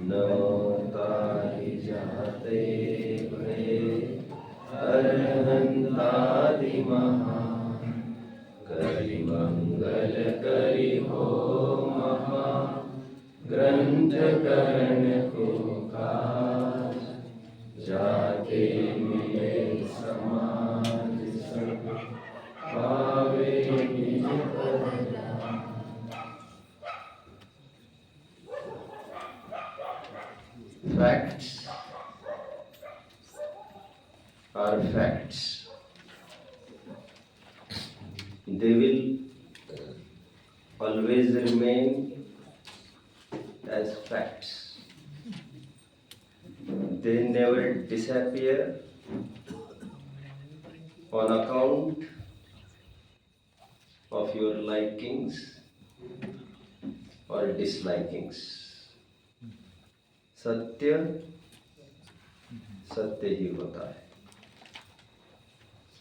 नमोताहि जाते भये अरहन्तादिमहा करिमंगल करि हो महा ग्रंथ करण को काज जाके मिले समाज सब पावे निज पद राज। Facts are facts. They will always remain as facts. They never disappear on account of your likings or dislikings. सत्य सत्य ही होता है।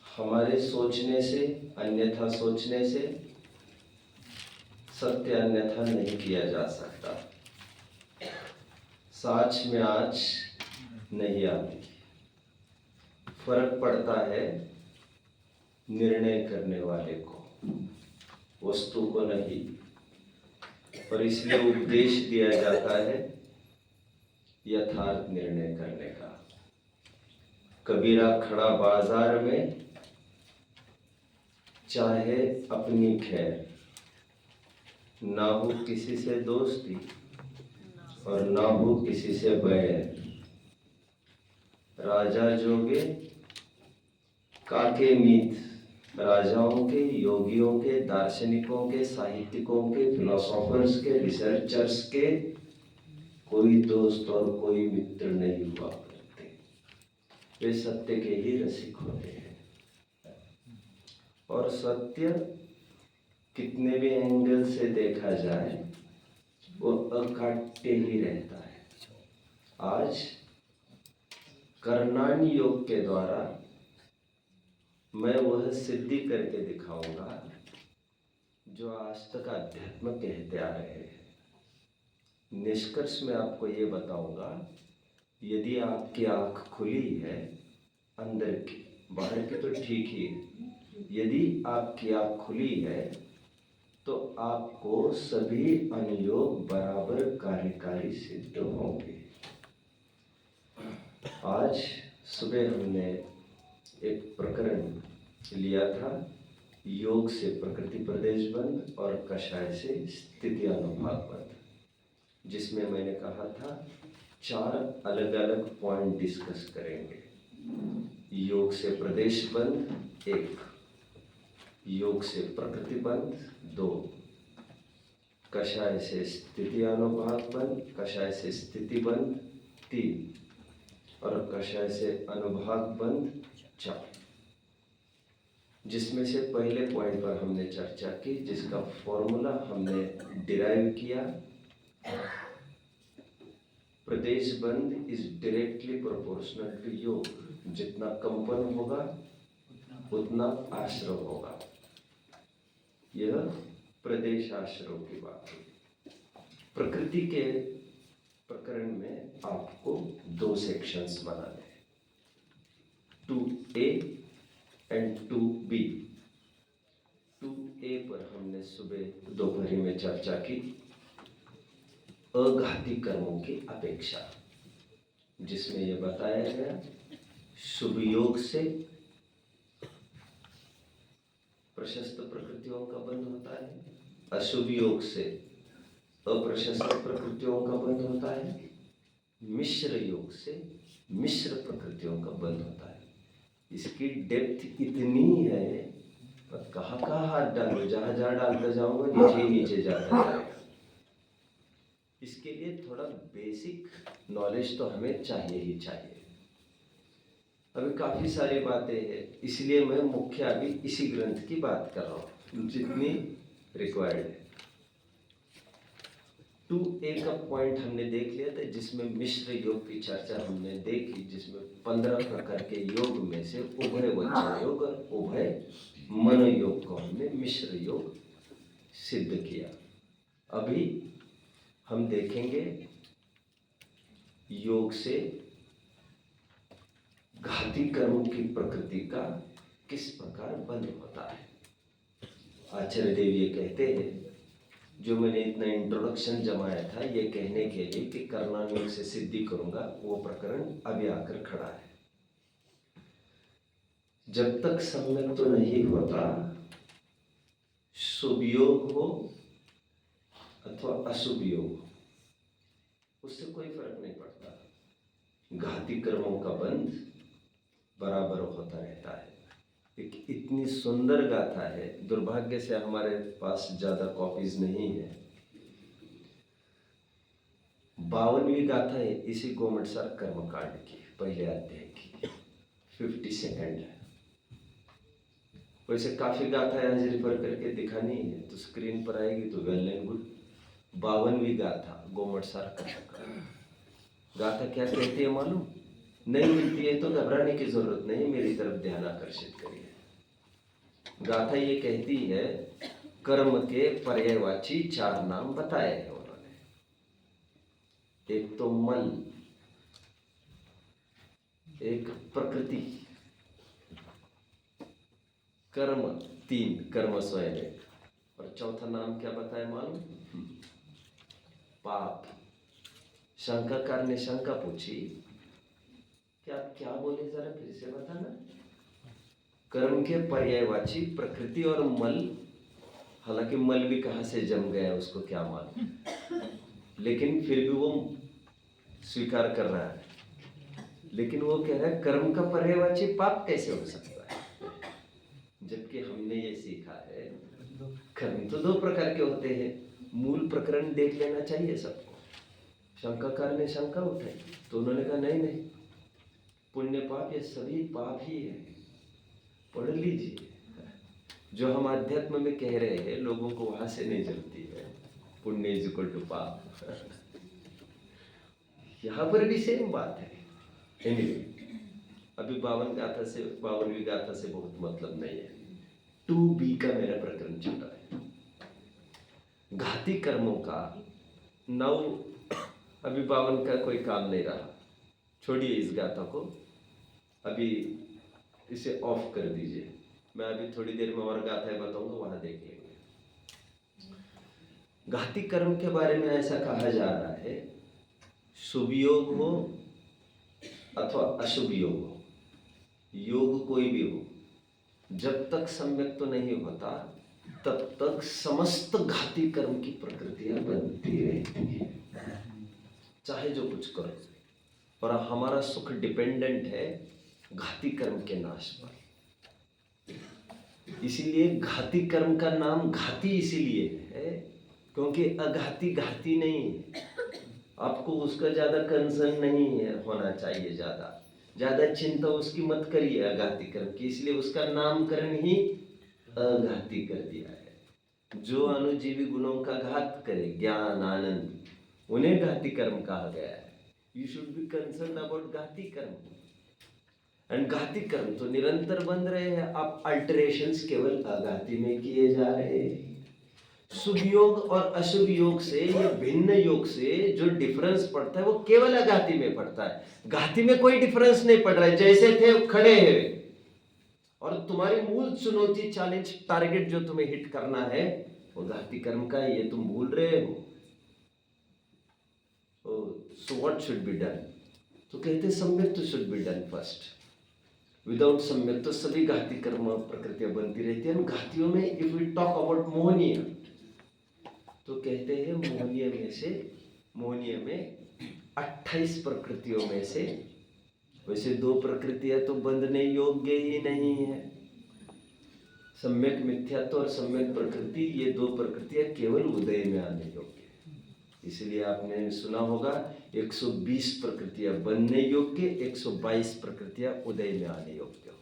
हमारे सोचने से, अन्यथा सोचने से सत्य अन्यथा नहीं किया जा सकता। साच में आँच नहीं आती। फर्क पड़ता है निर्णय करने वाले को, वस्तु को नहीं। और इसलिए उपदेश दिया जाता है यथार्थ निर्णय करने का। कबीरा खड़ा बाजार में, चाहे अपनी खैर, ना हो किसी से दोस्ती और ना हो किसी से बैर। राजा जोगे काके मीत, राजाओं के, योगियों के, दार्शनिकों के, साहित्यिकों के, फिलोसोफर्स के, रिसर्चर्स के कोई दोस्त और कोई मित्र नहीं हुआ करते। वे सत्य के ही रसिक होते हैं। और सत्य कितने भी एंगल से देखा जाए वो अकाट्य ही रहता है। आज कर्णान योग के द्वारा मैं वह सिद्धि करके दिखाऊंगा जो आज तक अध्यात्म कहते आ रहे हैं। निष्कर्ष में आपको ये बताऊंगा, यदि आपकी आँख खुली है अंदर की, बाहर की तो ठीक ही है, यदि आपकी आँख खुली है तो आपको सभी अनुयोग बराबर कार्यकारी सिद्ध होंगे। आज सुबह हमने एक प्रकरण लिया था, योग से प्रकृति प्रदेश बंध और कषाय से स्थिति अनुभाग बंध, जिसमें मैंने कहा था 4 अलग अलग पॉइंट डिस्कस करेंगे। योग से प्रदेश बंध 1, योग से प्रकृति बंध 2, कषाय से स्थिति अनुभाग बंध, कषाय से स्थिति बंध 3 और कषाय से अनुभाग बंध 4। जिसमें से पहले पॉइंट पर हमने चर्चा की, जिसका फॉर्मूला हमने डिराइव किया। प्रदेश बंध इज डायरेक्टली प्रोपोर्शनल टू योग। जितना कंपन होगा उतना आश्रव होगा। यह प्रदेश आश्रव की बात है। प्रकृति के प्रकरण में आपको 2 सेक्शंस बनाने हैं, 2A एंड 2B। 2A पर हमने सुबह दोपहर में चर्चा की, अघाती कर्मों की अपेक्षा, जिसमें यह बताया गया शुभ योग से प्रशस्त प्रकृतियों का बंध होता है, अशुभ योग से अप्रशस्त प्रकृतियों का बंध होता है, मिश्र योग से मिश्र प्रकृतियों का बंध होता है। इसकी डेप्थ इतनी है, पर कहाँ हाथ डालूं, जहाँ डालता जाऊंगा नीचे जाता जाएगा। इसके लिए थोड़ा बेसिक नॉलेज तो हमें चाहिए ही चाहिए। अभी काफ़ी सारी बातें हैं, इसलिए मैं मुख्य अभी इसी ग्रंथ की बात कर रहा हूँ जितनी रिक्वायर्ड है। 2A का पॉइंट हमने देख लिया था, जिसमें मिश्र योग की चर्चा हमने देखी, जिसमें 15 प्रकार के योग में से उभय वचन योग और उभय मन योग को हमने मिश्र योग सिद्ध किया। अभी हम देखेंगे योग से घाती कर्मों की प्रकृति का किस प्रकार बंध होता है। आचार्य देव ये कहते हैं, जो मैंने इतना इंट्रोडक्शन जमाया था ये कहने के लिए कि कर्णानुयोग से सिद्धि करूंगा, वो प्रकरण अभी आकर खड़ा है। जब तक सम्यक तो नहीं होता, शुभ योग हो अथवा अशुभ योग हो, उससे कोई फर्क नहीं पड़ता, घाती कर्मों का बंध बराबर होता रहता है। एक इतनी सुंदर गाथा है, दुर्भाग्य से हमारे पास ज्यादा कॉपीज नहीं है। 52वीं गाथा है इसी गोमटसार कर्मकांड की, पहले अध्याय की, 52nd है। वैसे काफी गाथा आज रिफर करके दिखानी है तो स्क्रीन पर आएगी तो वेल एंड गुड। 52वीं गाथा गोमटसार कर्मकांड। गाथा क्या कहती है मालूम? नहीं मिलती है तो घबराने की जरूरत नहीं, मेरी तरफ ध्यान आकर्षित करिए। गाथा ये कहती है, कर्म के पर्यायवाची 4 नाम बताए हैं उन्होंने। एक तो मल, एक प्रकृति, कर्म 3, कर्म स्वयं एक, और चौथा नाम क्या बताया मालूम? पाप। शंकाकार ने शंका पूछी, क्या क्या बोले, जरा फिर से बताना। कर्म के पर्यायवाची प्रकृति और मल, हालांकि मल भी कहां से जम गया उसको क्या मालूम, लेकिन फिर भी वो स्वीकार कर रहा है। लेकिन वो कह रहा है कर्म का पर्यायवाची पाप कैसे हो सकता है, जबकि हमने ये सीखा है कर्म तो 2 प्रकार के होते हैं। मूल प्रकरण देख लेना चाहिए सबको। शंकाकार ने शंका उठाई तो उन्होंने कहा नहीं नहीं, पुण्य पाप ये सभी पाप ही है, पढ़ लीजिए। जो हम अध्यात्म में कह रहे हैं लोगों को वहां से नहीं चलती है, पुण्य इज इक्वल टू पाप। यहां पर भी सेम बात है। एनीवे, अभी 52वीं गाथा से बहुत मतलब नहीं है। 2b का मेरा प्रकरण चल रहा है, घाती कर्मों का। 9 अभी 52 का कोई काम नहीं रहा, छोड़िए इस गाथा को, अभी इसे ऑफ कर दीजिए। मैं अभी थोड़ी देर में और गाथा बताऊंगा, वहां देख लेंगे। घाती कर्म के बारे में ऐसा कहा जा रहा है, शुभ योग हो अथवा अशुभ योग हो, योग कोई भी हो, जब तक सम्यक तो नहीं होता तब तक समस्त घाती कर्म की प्रकृतियां बनती रहती है, चाहे जो कुछ करो। और हमारा सुख डिपेंडेंट है घाती कर्म के नाश पर। इसीलिए घाती कर्म का नाम घाती इसीलिए है क्योंकि अघाती घाती नहीं है। आपको उसका ज्यादा कंसर्न नहीं है होना चाहिए, ज्यादा चिंता उसकी मत करिए अघाती कर्म की, इसलिए उसका नामकरण ही अघाती कर दिया है। जो अनुजीवी गुणों का घात करे, ज्ञान आनंद, उन्हें घाती कर्म कहा गया है। You should be concern about घाती कर्म। एंड घाती कर्म तो निरंतर बन रहे हैं, आप अल्टरेशंस केवल अघाती में किए जा रहे हैं। शुभ योग और अशुभ योग से, ये भिन्न योग से जो डिफरेंस पड़ता है वो केवल अघाती में पड़ता है, घाती में कोई डिफरेंस नहीं पड़ रहा है। जैसे थे खड़े हैं, और तुम्हारी मूल चुनौती, चैलेंज, टारगेट जो तुम्हें हिट करना है वो घाती कर्म का है, ये तुम भूल रहे हो। So what should be done? तो कहते सम्यक तो should be done first. Without सम्यक तो सभी घाती कर्म प्रकृतियां बनती रहती है। घातियों में इफ वी टॉक अबाउट मोहनीय, तो कहते हैं मोहनीय में 28 प्रकृतियों में से, वैसे 2 प्रकृतियां तो बंधने योग्य ही नहीं है, सम्यक मिथ्यात्व और सम्यक प्रकृति, ये 2 प्रकृतियां केवल उदय में आने योग्य है। इसलिए आपने सुना होगा 120 प्रकृतियां बनने योग्य, 122 प्रकृतियां उदय में आने योग्य,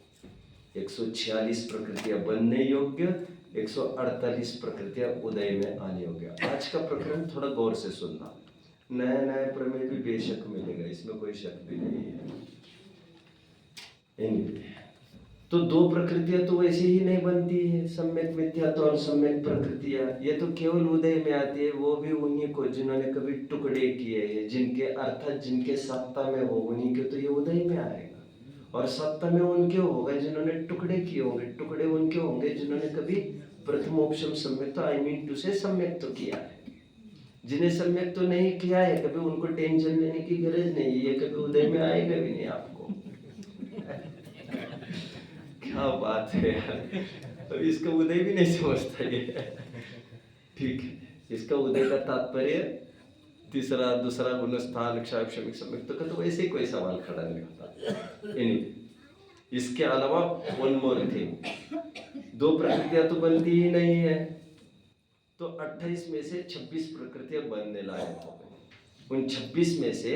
146 प्रकृतियां बनने योग्य, 148 प्रकृतियां उदय में आने योग्य। आज का प्रकरण थोड़ा गौर से सुनना, नया नया प्रमेय भी बेशक मिलेगा, इसमें कोई शक भी नहीं है। तो दो प्रकृतियां तो वैसे ही नहीं बनती है, सम्यक मिथ्यात्व और सम्यक प्रकृतियां। ये तो केवल उदय में आती है, वो भी उन्हीं को जिन्होंने कभी टुकड़े किए हैं, जिनके अर्थात जिनके सत्ता में हो उन्हीं के तो ये उदय में आएगा। और सत्ता में उनके होगा जिन्होंने टुकड़े किए होंगे, टुकड़े उनके होंगे जिन्होंने कभी प्रथमोपशम सम्यक तो आई मीन टू से सम्यक तो किया है। जिन्हें सम्यक तो नहीं किया है कभी, उनको टेंशन लेने की गरज नहीं है, ये कभी उदय में आएगा भी नहीं आपको। क्या बात है यार, तो इसका उदय भी नहीं समझता ये। ठीक है, इसका उदय का तात्पर्य तीसरा दूसरा गुणस्थान क्षय क्षमिक सम्यक तो वैसे ही कोई सवाल खड़ा नहीं होता। इसके अलावा वन मोर थिंग, दो प्रकृतियां तो बनती ही नहीं है, तो 28 में से 26 प्रकृतियां बनने लायक हो गई। उन 26 में से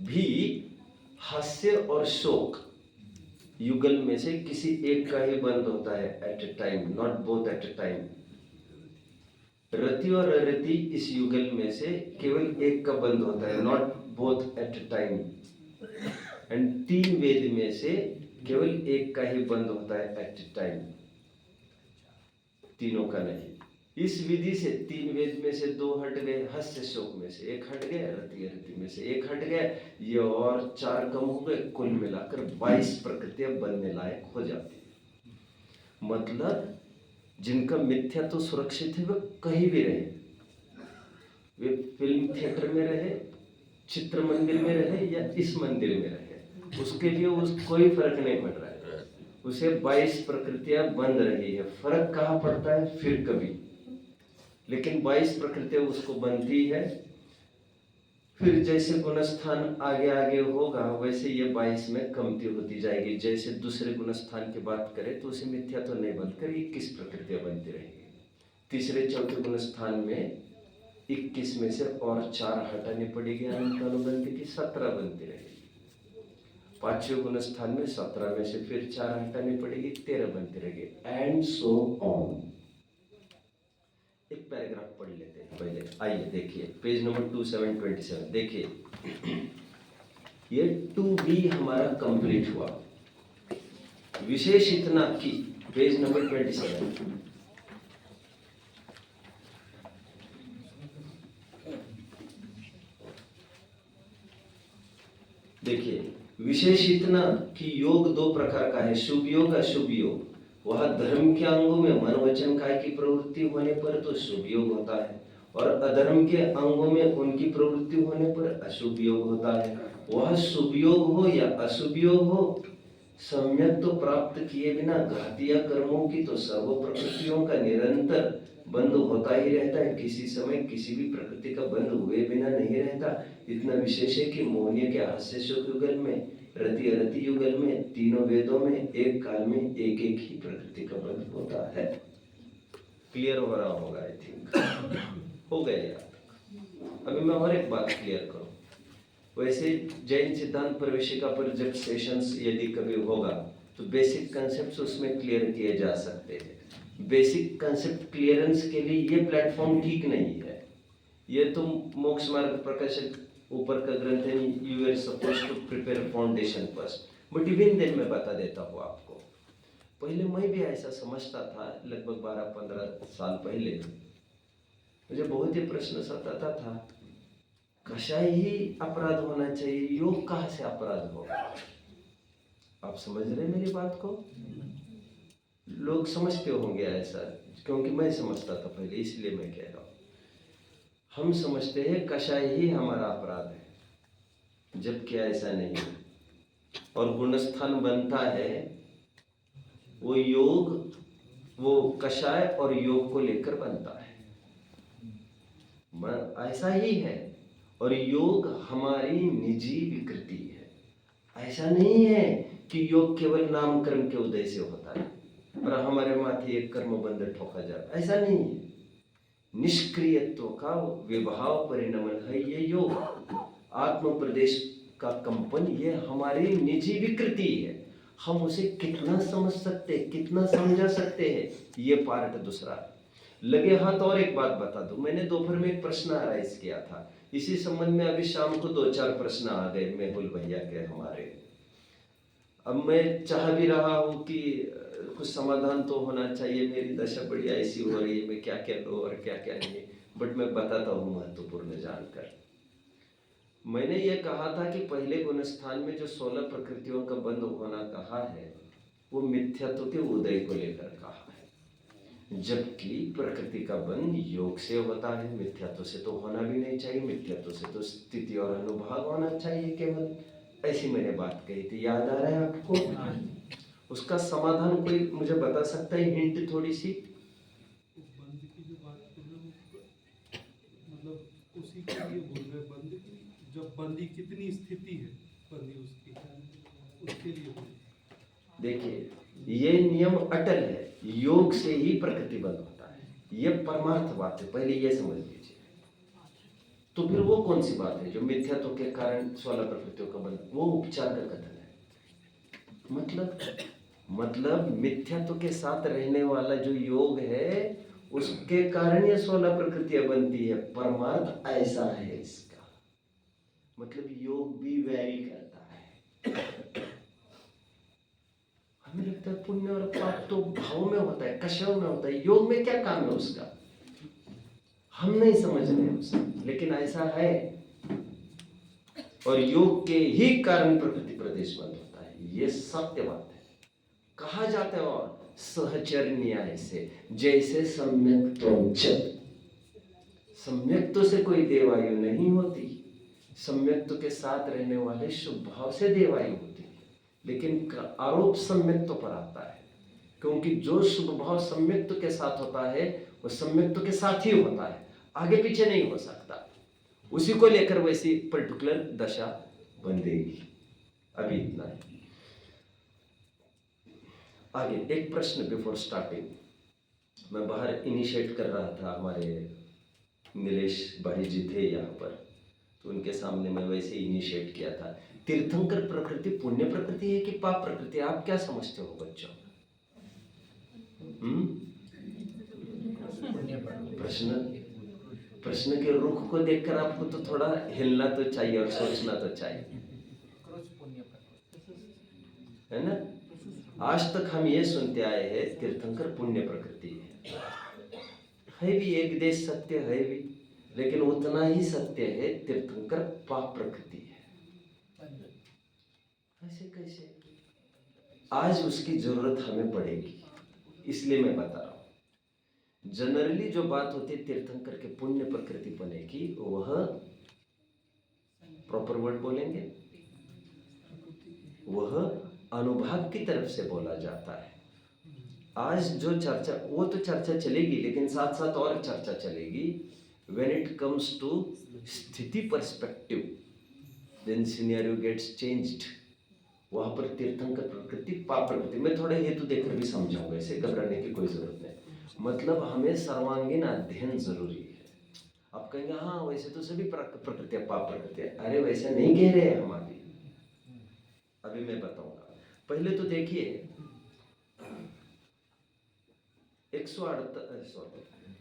भी हास्य और शोक युगल में से किसी एक का ही बंद होता है at a time, not both at a time. रति और अरति इस युगल में से केवल एक का बंद होता है, not both at a time. And तीन वेद में से केवल एक का ही बंद होता है एट ए टाइम, तीनों का नहीं। इस विधि से तीन वेद में से दो हट गए, हास्य शोक में से एक हट गए, रति अरति में से एक हट गए, ये और चार कम हो गए, कुल मिलाकर 22 प्रकृतियां बनने लायक हो जाती है। मतलब जिनका मिथ्या तो सुरक्षित है वे कहीं भी रहे, वे फिल्म थिएटर में रहे, चित्र मंदिर में रहे या इस मंदिर में रहे, उसके लिए कोई फर्क नहीं पड़ रहा है। उसे 22 प्रकृतियां बन रही है, फर्क कहाँ पड़ता है फिर कभी, लेकिन 22 प्रकृतियां उसको बनती है। फिर जैसे गुणस्थान आगे आगे होगा वैसे ये 22 में कमती होती जाएगी। जैसे दूसरे गुणस्थान की बात करें तो उसे मिथ्या तो नहीं बनकर 21 प्रकृतियां बनती रहेगी। तीसरे चौथे गुणस्थान में 21 में से और 4 हटानी पड़ेगी, अनुबंध की 17 बनती रहेगी। पांचवें गुणस्थान में 17 में से फिर 4 हटानी पड़ेगी, 13 बनती रहेगी, एंड सो ऑन। एक पैराग्राफ पढ़ लेते हैं पहले, आइए देखिए पेज नंबर 2727। देखिए ये 2B हमारा कंप्लीट हुआ, विशेष इतना कि पेज नंबर 27। देखिए विशेष इतना कि योग दो प्रकार का है, शुभ योग अशुभ योग। वह धर्म के अंगों में मन वचन काय की प्रवृत्ति होने पर तो शुभ योग होता है, और अधर्म के अंगों में उनकी प्रवृत्ति होने पर अशुभ योग होता है। वह शुभ योग हो या अशुभ योग हो, सम्यक तो प्राप्त किए बिना घातीय कर्मों की तो सर्व प्रकृतियों का निरंतर बंद होता ही रहता है, किसी समय किसी भी प्रकृति का बंद हुए बिना नहीं रहता। इतना विशेष है कि मोहनीय के हास्य शोक युगल में, रति अरति युगल में, तीनों वेदों में एक काल में एक एक ही प्रकृति का बंध होता है। क्लियर हो रहा होगा, आई थिंक हो गया यार। अभी मैं और एक बात क्लियर करूं, वैसे जैन सिद्धांत प्रवेशिका पर जब सेशंस यदि कभी होगा तो बेसिक कंसेप्ट उसमें क्लियर किए जा सकते हैं। बेसिक कंसेप्ट क्लियरेंस के लिए ये प्लेटफॉर्म ठीक नहीं है। ये तो मोक्ष मार्ग प्रकाशक ऊपर का ग्रंथ है, you are supposed to prepare foundation first, but even then मैं बता देता हूँ आपको। पहले मैं भी ऐसा समझता था, लगभग 12-15 साल पहले मुझे बहुत ही प्रश्न सताता था, कशाही अपराध होना चाहिए, योग कहाँ से अपराध होगा। आप समझ रहे मेरी बात को? लोग समझते होंगे ऐसा, क्योंकि मैं समझता था पहले, इसलिए मैं कह रहा हूँ। हम समझते हैं कशाई ही हमारा अपराध है, जबकि ऐसा नहीं है। और गुणस्थान बनता है वो योग, वो कषाय और योग को लेकर बनता है, ऐसा ही है। और योग हमारी निजी विकृति है। ऐसा नहीं है कि योग केवल नाम कर्म के उदय से होता है और हमारे माथे एक कर्म बंध ठोका जाता, ऐसा नहीं है। निष्क्रियत्व का विभाव परिणमन है ये योग। आत्म प्रदेश का कंपन ये हमारी निजी विकृति है। हम उसे कितना समझ सकते, कितना समझा सकते हैं, ये पार्ट दूसरा। लगे हाथ और एक बात बता दूं, मैंने दोपहर में एक प्रश्न राइज किया था इसी संबंध में। अभी शाम को 2-4 प्रश्न आ गए मेहुल भैया के हमारे। अब मैं चाह भी रहा हूँ कि कुछ समाधान तो होना चाहिए, मेरी दशा बड़ी ऐसी हो रही है, मैं क्या क्या लूँ और क्या क्या नहीं, बट मैं बताता हूँ महत्वपूर्ण जानकर। मैंने ये कहा था कि पहले गुण स्थान में जो 16 प्रकृतियों का बंद होना कहा है वो मिथ्यात्व के उदय को लेकर कहा है, जबकि प्रकृति का बंध योग से होता है। मिथ्यात्व से तो होना भी नहीं चाहिए, मिथ्यात्व से तो स्थिति और अनुभाग होना चाहिए केवल। ऐसी मैंने बात कही थी, याद आ रहा है आपको? उसका समाधान कोई मुझे बता सकता है, हिंट थोड़ी सी? बंद की जो बात कर रहे हो, मतलब उसी के लिए बोल रहे बंद की, जब बंदी कितनी स्थिति है बंदी उसके लिए बोल। देखिए, ये नियम अटल है, योग से ही प्रकृति बंद होता है, ये परमार्थ बात है, पहले ये समझ लीजिए। तो फिर वो कौन सी बात है जो मिथ्यात्व के कारण 16 प्रकृतियों का बंद? वो उपचार का कथन है। मतलब मिथ्यात्व के साथ रहने वाला जो योग है उसके कारण ये 16 प्रकृतियां बनती है, परमार्थ ऐसा है इसका। मतलब योग भी वैरी करता है। हमें लगता है पुण्य और पाप तो भाव में होता है, कषायों में होता है, योग में क्या काम है उसका? हम नहीं समझ रहे उसे, लेकिन ऐसा है। और योग के ही कारण प्रकृति प्रदेश बंद होता है, ये सत्य बात है। कहा जाता है और सहचर न्याय से, जैसे सम्यक्त्वं, सम्यक्त्व से कोई देवायु नहीं होती, सम्यक्त्व के साथ रहने वाले शुभ भाव से देवायु होती है। लेकिन आरोप सम्यक्त्व पर आता है, क्योंकि जो शुभ भाव सम्यक्त्व के साथ होता है वो सम्यक्त्व के साथ ही होता है, आगे पीछे नहीं हो सकता। उसी को लेकर वैसी पर्टिकुलर दशा बंधेगी। अभी इतना है। आगे एक प्रश्न बिफोर स्टार्टिंग, मैं बाहर इनिशिएट कर रहा था, हमारे नीलेश भाई जी थे यहाँ पर, तो उनके सामने मैं वैसे इनिशिएट किया था। तीर्थंकर प्रकृति पुण्य प्रकृति है कि पाप प्रकृति? आप क्या समझते हो बच्चों? प्रश्न के रुख को देखकर आपको तो थोड़ा हिलना तो चाहिए और सोचना तो चाहिए, है ना? आज तक हम ये सुनते आए हैं तीर्थंकर पुण्य प्रकृति है भी, एक देश सत्य है भी, लेकिन उतना ही सत्य है तीर्थंकर पाप प्रकृति है। ऐसे कैसे? आज उसकी जरूरत हमें पड़ेगी, इसलिए मैं बता रहा हूं। जनरली जो बात होती है तीर्थंकर के पुण्य प्रकृति बने की, वह प्रॉपर वर्ड बोलेंगे, वह अनुभाग की तरफ से बोला जाता है। आज जो चर्चा, वो तो चर्चा चलेगी, लेकिन साथ साथ और चर्चा चलेगी। व्हेन इट कम्स टू स्थिति perspective, then scenario gets changed. वहां पर तीर्थंकर प्रकृति पाप प्रकृति, मैं थोड़े हेतु देकर भी समझाऊंगा, ऐसे घबराने की कोई जरूरत नहीं। मतलब हमें सर्वांगीण अध्ययन जरूरी है। आप कहेंगे हाँ वैसे तो सभी प्रकृतियां पाप प्रकृतियां, अरे वैसा नहीं कह रहे हैं हम अभी मैं बताऊंगा। पहले तो देखिए 148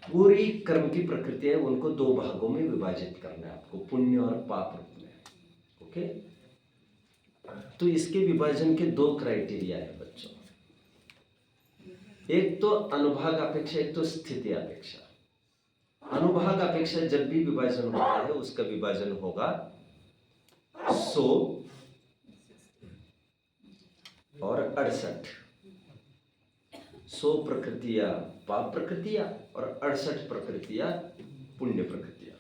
पूरी कर्म की प्रकृति है, उनको दो भागों में विभाजित करना है आपको, पुण्य और पाप रूप में। ओके, तो इसके विभाजन के दो क्राइटेरिया है बच्चों, एक तो अनुभाग अपेक्षा, एक तो स्थिति अपेक्षा। अनुभाग अपेक्षा जब भी विभाजन होता है उसका विभाजन होगा 100 और 68। 100 प्रकृतियां पाप प्रकृतियां और 68 प्रकृतियां पुण्य प्रकृतियां।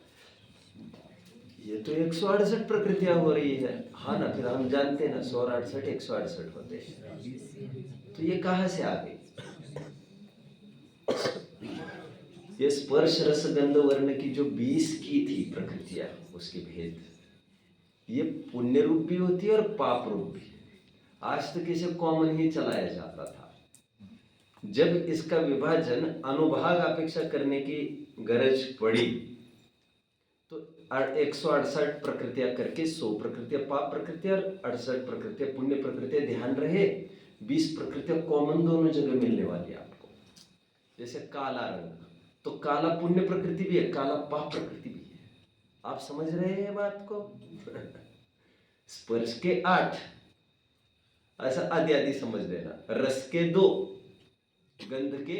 ये तो 168 प्रकृतियां हो रही है, हाँ ना? फिर हम जानते हैं ना 100 और 68 168 होते हैं। तो ये कहां से आ गई? ये स्पर्श रस गंध वर्ण की जो 20 की थी प्रकृतियां, उसकी भेद, ये पुण्य रूप भी होती है और पाप रूप भी। आज तक इसे कॉमन ही चलाया जाता था। जब इसका विभाजन अनुभाग अपेक्षा करने की गरज पड़ी तो 168 प्रकृतियां करके 100 प्रकृतियां पाप प्रकृतियां और 68 प्रकृतियां पुण्य प्रकृतियां। ध्यान रहे 20 प्रकृतियां कॉमन दोनों जगह मिलने वाली है आपको। जैसे काला रंग, तो काला पुण्य प्रकृति भी है, काला पाप प्रकृति भी है। आप समझ रहे हैं बात को? स्पर्श के 8, ऐसा आदि आदि समझ लेना। रस के 2, गंध के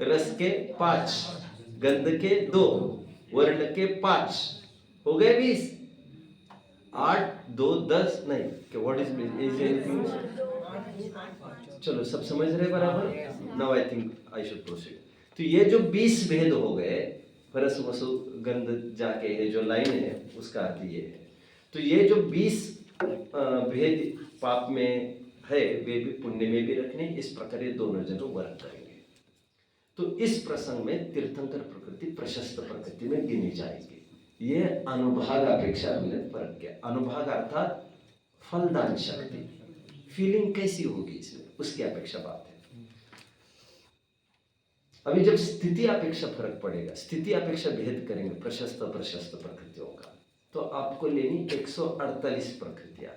रस के 5, गंध के 2, वर्ण के 5, हो गए 20। 8 2 10 नहीं, व्हाट इज एनीथिंग? चलो सब समझ रहे बराबर। Now I think I should proceed. तो ये जो 20 भेद हो गए, रस वसु गंध जाके है जो लाइन है उसका अर्थ ये है। तो ये जो 20 भेद पाप में है वे भी पुण्य में भी रखने, इस प्रकार ये दोनों जगह वर्क करेंगे। तो इस प्रसंग में तीर्थंकर प्रकृति प्रशस्त प्रकृति में गिनी जाएगी। ये अनुभाग अपेक्षा में फर्क क्या? अनुभाग अर्थात फलदान शक्ति, फीलिंग कैसी होगी इसमें, उसकी अपेक्षा बात है। अभी जब स्थिति अपेक्षा फर्क पड़ेगा, स्थिति अपेक्षा भेद करेंगे प्रशस्त प्रशस्त प्रकृतियों का, तो आपको लेनी 148 प्रकृतियां।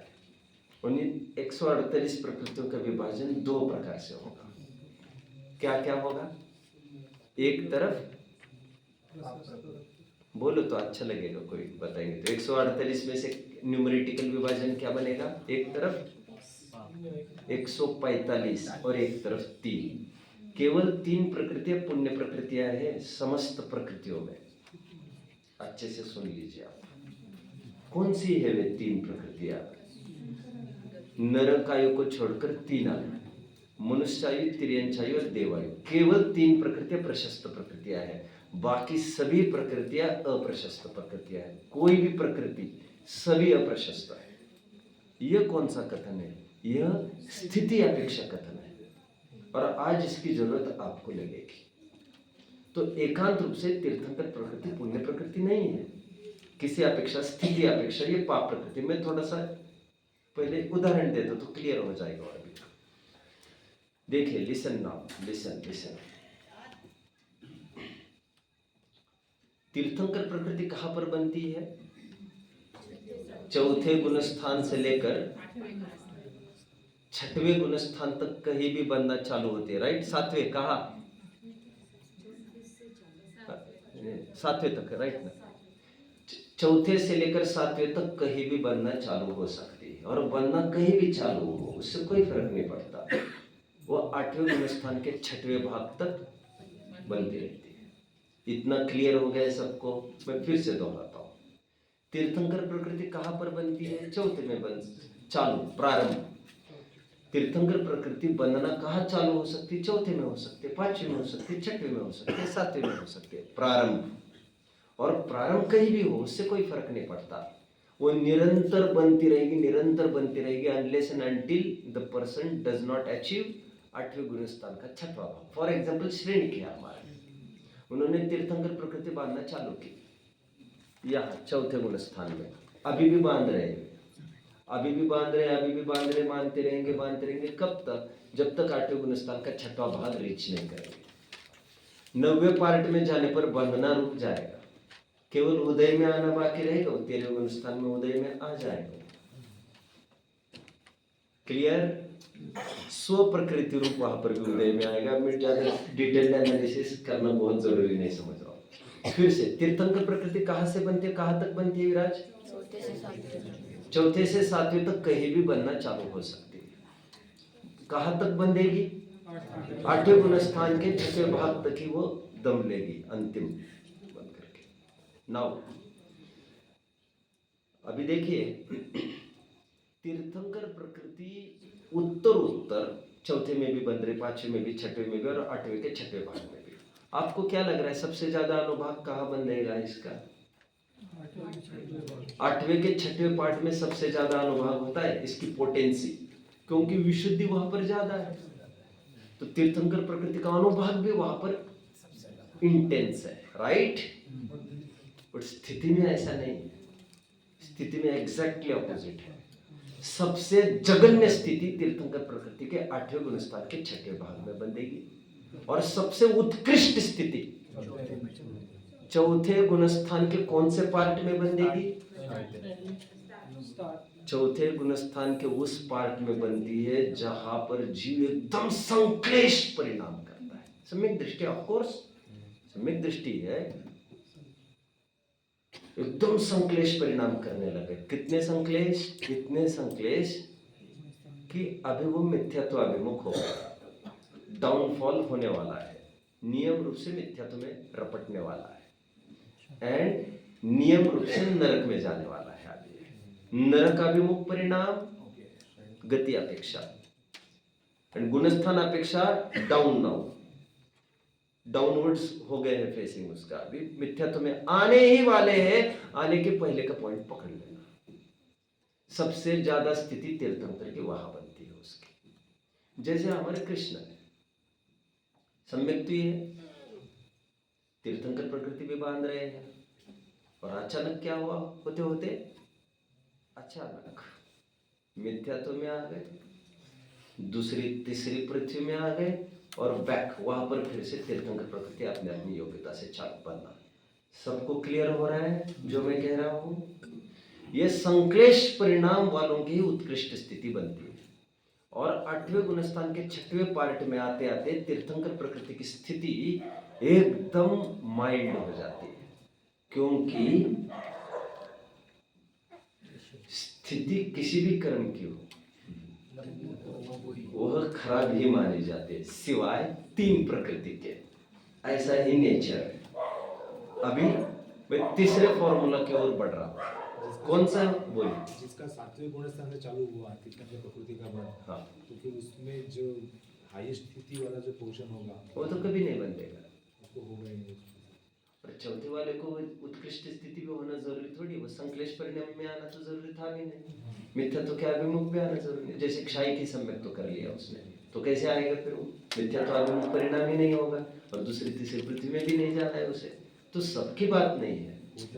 उन 148 प्रकृतियों का विभाजन 2 प्रकार से होगा। क्या क्या होगा? एक तरफ बोलो तो अच्छा लगेगा, कोई बताएंगे तो। 148 में से न्यूमेरिटिकल विभाजन क्या बनेगा? एक तरफ 145 और एक तरफ 3। केवल 3 प्रकृतियां पुण्य प्रकृतियां हैं समस्त प्रकृतियों में। अच्छे से सुन लीजिए आप, कौन सी है वे 3 प्रकृतियां? नरकायु को छोड़कर 3 आयु, मनुष्यायु, तिर्यंचायु और देवायु, केवल 3 प्रकृतियां प्रशस्त प्रकृतियां हैं। बाकी सभी प्रकृतियां अप्रशस्त प्रकृतियां हैं। कोई भी प्रकृति, सभी अप्रशस्त है। यह कौन सा कथन है? यह स्थिति अपेक्षा कथन है, और आज इसकी जरूरत आपको लगेगी। तो एकांत रूप से तीर्थंकर प्रकृति पुण्य प्रकृति नहीं है, किसी अपेक्षा, स्थिति अपेक्षा ये पाप प्रकृति। मैं थोड़ा सा पहले उदाहरण देता तो क्लियर हो जाएगा। और अभी देखिए, लिसन नाउ, लिसन लिसन। तीर्थंकर प्रकृति कहां पर बनती है? चौथे गुणस्थान से लेकर 6वें गुणस्थान तक कहीं भी बनना चालू होती है, राइट? 7वें कहा? 7वें तक, राइट ना? चौथे से लेकर 7वें तक कहीं भी बनना चालू हो सकती है, और बनना कहीं भी चालू हो उससे कोई फर्क नहीं पड़ता। वो 8वें गुणस्थान के 6वें भाग तक बनती रहती है। इतना क्लियर हो गया सबको? मैं फिर से दोहराता हूं। तीर्थंकर प्रकृति कहां पर बनती है? चौथे में बन चालू, प्रारंभ। तीर्थंकर प्रकृति बनना कहां चालू हो सकती है? चौथे में हो सकती है, 5वें में हो सकती है, 6वें में हो सकती है, 7वें में हो सकती है, प्रारंभ। और प्रारंभ कहीं भी हो उससे कोई फर्क नहीं पड़ता, वो निरंतर बनती रहेगी, निरंतर बनती रहेगी, unless and until the person does not achieve 8वें गुणस्थान का 6वां भाव। फॉर एग्जाम्पल श्रेणी किया हमारे, उन्होंने तीर्थंकर प्रकृति बांधना चालू की यहाँ 4थे गुणस्थान में, अभी भी बांध रहे हैं, अभी भी बांध रहे हैं, अभी भी बांध रहे, मानते रहेंगे, बांधते रहेंगे। कब तक? जब तक 8वें गुणस्थान का 6वां भाग रीच नहीं करेंगे। 9वें पार्ट में जाने पर बंधना रुक जाएगा, केवल उदय में आना बाकी रहेगा, 13वें गुणस्थान में उदय में आ जाएगा। क्लियर? स्व प्रकृति रूप वहां पर भी उदय में आएगा। मैं ज्यादा डिटेल एनालिसिस करना बहुत जरूरी नहीं समझ रहा हूं। फिर से, तीर्थंकर प्रकृति कहां से बनती है, कहां तक बनती है विराज? चौथे से 7वें तक कहीं भी बनना चालू हो सकती है। कहां तक बंधेगी? 8वें गुणस्थान के 6वें भाग तक ही वो दम लेगी, अंतिम बंद करके। नाउ अभी देखिए, तीर्थंकर प्रकृति उत्तर चौथे में भी बंध रहे, 5वें में भी, 6वें में भी, और 8वें के 6वें भाग में भी। आपको क्या लग रहा है सबसे ज्यादा अनुभाग कहाँ बंधेगा इसका? 8वें के 6वें पार्ट में सबसे ज्यादा अनुभाग होता है इसकी पोटेंसी, क्योंकि विशुद्धि वहां पर ज्यादा है। तो तीर्थंकर प्रकृति का अनुभाग भी वहां पर इंटेंस है, राइट? बट स्थिति में ऐसा नहीं है, स्थिति में एग्जैक्टली ऑपोजिट है। सबसे जघन्य स्थिति तीर्थंकर प्रकृति के 8वें गुणस्थान के 6वें भाग में बंधेगी, और सबसे उत्कृष्ट स्थिति 4थे गुणस्थान के कौन से पार्ट में बंधेगी? 4थे गुणस्थान के उस पार्ट में बनती है जहां पर जीव एकदम संक्लेश परिणाम करता है। सम्यक दृष्टि, ऑफ कोर्स सम्यक दृष्टि है, एकदम संक्लेश परिणाम करने लगे। कितने संक्लेश? इतने संक्लेश कि अभी वो मिथ्यात्व अभिमुख हो गया, डाउनफॉल होने वाला है, नियम रूप से मिथ्यात्व में रपटने वाला है एंड नियम रूप से नरक में जाने वाला है। आगे नरक अभिमुख परिणाम गति अपेक्षा एंड गुणस्थान अपेक्षा डाउनवर्ड्स हो गए हैं फेसिंग उसका, अभी मिथ्यात्व में आने ही वाले हैं। आने के पहले का पॉइंट पकड़ लेना, सबसे ज्यादा स्थिति तीर्थंकर की वहां बनती है उसकी। जैसे हमारे कृष्ण है, सम्यक है, तीर्थंकर प्रकृति भी बांध रहे हैं और अचानक क्या हुआ, होते होते अचानक मिथ्यात्व में आ गए, दूसरी तीसरी पृथ्वी में आ गए और बैक वहां पर फिर से तीर्थंकर प्रकृति अपने अपनी योग्यता से चालू बनना। सबको क्लियर हो रहा है जो मैं कह रहा हूं? ये संक्लेश परिणाम वालों की उत्कृष्ट स्थिति बनती है। और 8वें गुणस्थान के 6वें पार्ट में आते आते तीर्थंकर प्रकृति की स्थिति एकदम माइल्ड हो जाती है, क्योंकि स्थिति किसी भी कर्म की हो वह खराब ही मानी जाती है, सिवाय 3 प्रकृति के। ऐसा ही नेचर है। अभी मैं तीसरे फॉर्मूला की ओर बढ़ रहा हूँ। कौन सा? बोलिए। जिसका 7वें गुणस्थान से चालू हुआ तीर्थंकर प्रकृति का बढ़, हाँ, तो फिर उसमें जो हाईएस्ट स्थिति वाला जो पोर्शन होगा वो तो कभी नहीं बनेगा, उसको होगा ही नहीं। और चौथे वाले को उत्कृष्ट स्थिति में होना जरूरी थोड़ी, वो संक्लेश परिणाम में आना तो जरूरी था भी नहीं, मिथ्या तो क्या अभिमुख में आना जरूरी नहीं। जैसे क्षय की सम्यक तो कर लिया उसने, तो कैसे आएगा फिर वो? मिथ्या तो अभिमुख परिणाम ही नहीं होगा और दूसरी तीसरी पृथ्वी में भी नहीं जाना है उसे। तो सबकी बात नहीं है,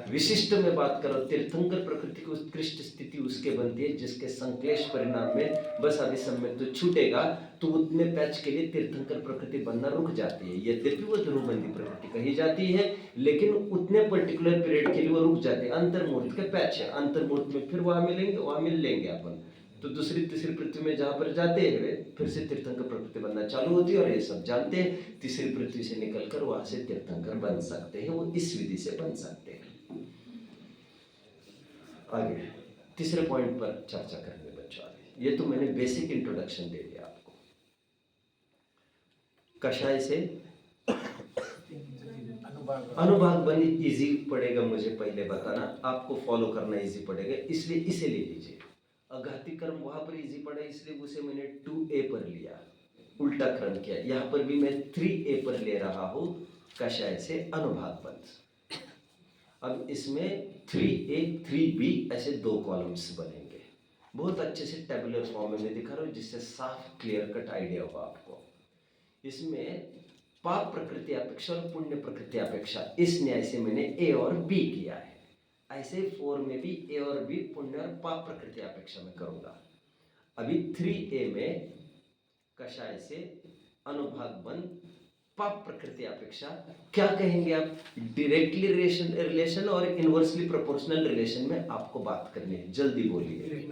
विशिष्ट में बात करो। तीर्थंकर प्रकृति की उत्कृष्ट स्थिति उसके बनती है जिसके संक्लेश परिणाम में बस अभी सम्यक तो छूटेगा, तो उतने पैच के लिए तीर्थंकर प्रकृति बनना रुक जाती है। यद्यपि वो ध्रुवबंदी प्रकृति कही जाती है, लेकिन उतने पर्टिकुलर पीरियड के लिए वो रुक जाती है। अंतर्मुहूर्त के पैच है, अंतर्मुहूर्त में फिर वहां मिलेंगे, वहां मिल लेंगे अपन। तो दूसरी तीसरी पृथ्वी में जहां पर जाते हैं फिर से तीर्थंकर प्रकृति बनना चालू होती है, और ये सब जानते हैं तीसरी पृथ्वी से निकलकर वहां से तीर्थंकर बन सकते हैं। वो इस विधि से बन सकते हैं। आगे तीसरे पॉइंट पर चर्चा करेंगे बच्चों। आगे ये तो मैंने बेसिक इंट्रोडक्शन दे दिया आपको। कषाय से अनुभाग बन इजी पड़ेगा, मुझे पहले बताना, आपको फॉलो करना इजी पड़ेगा, इसलिए इसे ले लीजिए। अघाती कर्म वहां पर इजी पड़ा, इसलिए उसे मैंने 2A पर लिया, उल्टा क्रम किया। यहां पर भी मैं 3A पर ले रहा हूं, कषाय से अनुभाग बंध। अब इसमें 3A 3B ऐसे 2 कॉलम्स बनेंगे। बहुत अच्छे से टेबुलर फॉर्म में दिखा रहा हूं, जिससे साफ क्लियर कट आइडिया होगा आपको। इसमें पाप प्रकृति अपेक्षा और पुण्य प्रकृति अपेक्षा, इस न्याय से मैंने A और B किया है। ऐसे 4 में भी A और B पुण्य और पाप प्रकृति अपेक्षा में करूंगा। अभी 3A में कषाय से अनुभाग बंध पाप प्रकृति अपेक्षा, क्या कहेंगे आप? डायरेक्टली रिलेशन और इनवर्सली प्रोपोर्शनल रिलेशन में आपको बात करनी है, जल्दी बोलिए।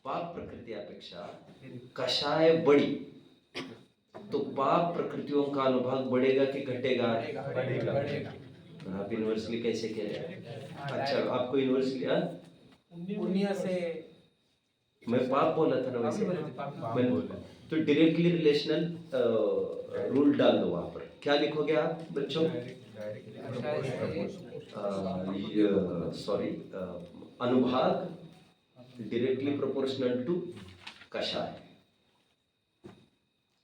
पाप प्रकृति अपेक्षा कषाय बड़ी, तो पाप प्रकृतियों का अनुभाग बढ़ेगा कि घटेगा? बढ़ेगा। आप इनवर्सली कैसे कह रहे हैं? अच्छा, आपको इनवर्सली पुण्य से मैं पाप बोला था ना, वैसे मैंने तो डायरेक्टली रिलेशनल रूल डाल दो वहां पर। क्या लिखोगे आप बच्चों? सॉरी, अनुभाग डायरेक्टली प्रोपोर्शनल टू कषाय।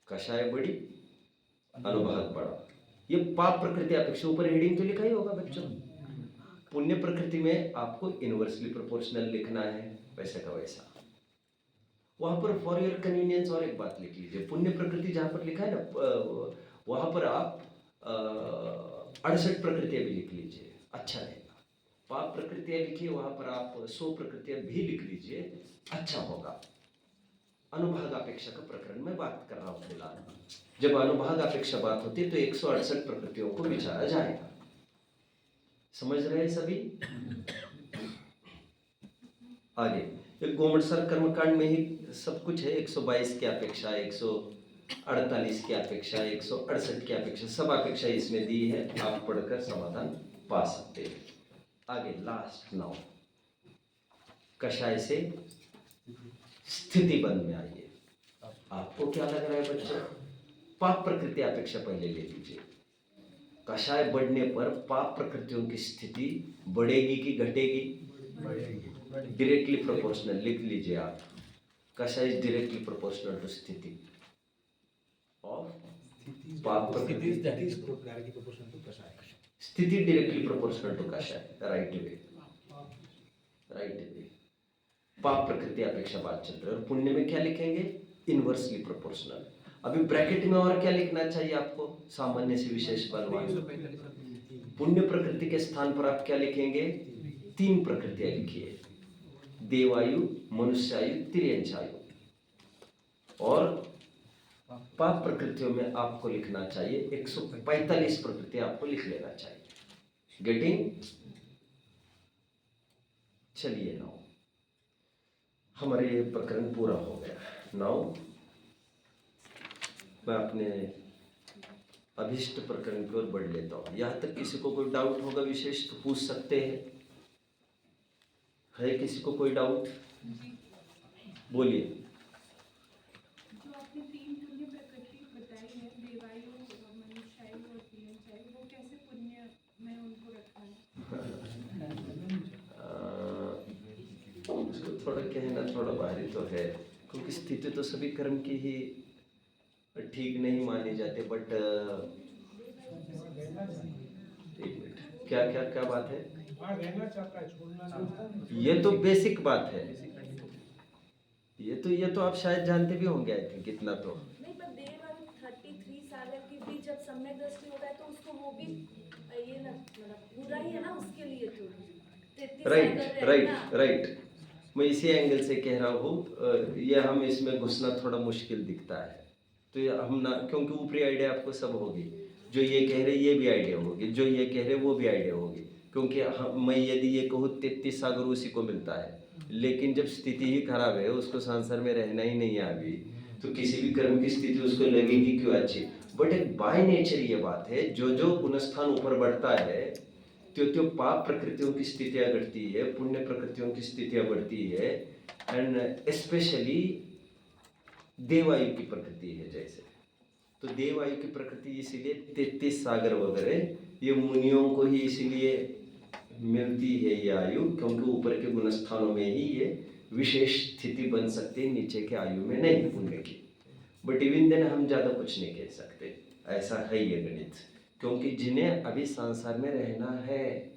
कषाय बड़ी, अनुभाग बड़ा। ये पाप प्रकृति अपेक्षा, ऊपर हेडिंग तो लिखा ही होगा बच्चों। पुण्य प्रकृति में आपको इनवर्सली प्रोपोर्शनल लिखना है, वैसे का वैसा। वहां पर फॉर योर कन्वीनियंस और एक बात लिख लीजिए। पुण्य प्रकृति जहां पर लिखा है ना, वहां पर आप 68 प्रकृतियां भी लिख लीजिए, अच्छा रहेगा। पाप प्रकृतियां लिखिए, वहां पर आप 100 प्रकृतियां भी लिख लीजिए, अच्छा होगा। अनुभाग अपेक्षा का प्रकरण में बात कर रहा हूं फिलहाल। जब अनुभाग अपेक्षा बात होती है तो 168 प्रकृतियों को विचारा जाएगा। समझ रहे हैं सभी? आगे गोमटसर कर्मकांड में ही सब कुछ है। 122 की अपेक्षा, 148 की अपेक्षा, 168 की अपेक्षा, सब अपेक्षा इसमें दी है। आप पढ़कर समाधान पा सकते हैं। आगे लास्ट नाउ, कषाय से स्थिति बंध में आइए। आपको क्या लग रहा है बच्चों? पाप प्रकृति अपेक्षा पहले ले लीजिए। कषाय बढ़ने पर पाप प्रकृतियों की स्थिति बढ़ेगी कि घटेगी? डायरेक्टली प्रोपोर्शनल लिख लीजिए आप। कषाय इज डायरेक्टली प्रोपोर्शनल टू स्थिति ऑफ पाप प्रकृति। स्थिति डायरेक्टली प्रोपोर्शनल टू कषाय, राइट वे। पाप प्रकृति अपेक्षा बात चल रही है। और पुण्य में क्या लिखेंगे? Inversely proportional. अभी ब्रैकेट में और क्या लिखना चाहिए आपको? सामान्य से विशेष बलवान। पुण्य प्रकृति के स्थान पर आप क्या लिखेंगे? 3 प्रकृतियां लिखिए, देवायु, मनुष्यायु, तिर्यंचायु। और पाप प्रकृतियों में आपको लिखना चाहिए 145 प्रकृति आपको लिख लेना चाहिए। गेटिंग? चलिए नाउ हमारे ये प्रकरण पूरा हो गया। नाउ मैं अपने अभिष्ट प्रकरण की ओर बढ़ लेता हूँ। यहाँ तक किसी को कोई डाउट होगा विशेष तो पूछ सकते हैं। है किसी को कोई डाउट? बोलिए। जो आपने 3 पुण्य प्रकृति बताई है, देवायु, मनुष्यायु और तिर्यंचायु, वो कैसे पुण्य में उनको रखा है? उसको थोड़ा कहना थोड़ा भारी तो है, क्योंकि स्थिति तो सभी कर्म की ही ठीक नहीं मानी जाती। बट क्या क्या क्या बात है? ये तो बेसिक बात है। ये तो आप शायद जानते भी होंगे। आई थिंक इतना तो नहीं, पर देव 33 सागर के भी जब सम्यक दृष्टि होता है तो उसको वो भी ये ना मतलब बुरा ही है ना उसके लिए तो 33 सागर राइट। मैं इसी एंगल से कह रहा हूँ। ये हम इसमें घुसना थोड़ा मुश्किल दिखता है। तो ये हम ना, क्योंकि ऊपरी आइडिया आपको सब होगी। जो ये कह रहे ये भी आइडिया होगी, जो ये कह रहे वो भी आइडिया होगी। क्योंकि मैं यदि ये कहूँ 33 सागर उसी को मिलता है, लेकिन जब स्थिति ही खराब है, उसको संसार में रहना ही नहीं है अभी, तो किसी भी कर्म की स्थिति उसको लगेगी क्यों अच्छी। बट एक बाय नेचर ये बात है, जो गुणस्थान ऊपर बढ़ता है त्यो पाप प्रकृतियों की स्थितियां घटती है, पुण्य प्रकृतियों की स्थितियां बढ़ती है। एंड स्पेशली देवायु की प्रकृति है जैसे, तो देवायु की प्रकृति इसीलिए 33 सागर वगैरह ये मुनियों को ही इसीलिए मिलती है ये आयु, क्योंकि ऊपर के गुणस्थानों में ही ये विशेष स्थिति बन सकती है, नीचे के आयु में नहीं पुण्य की। बट इवन देन हम ज़्यादा कुछ नहीं कह सकते, ऐसा है ये गणित। क्योंकि जिन्हें अभी संसार में रहना है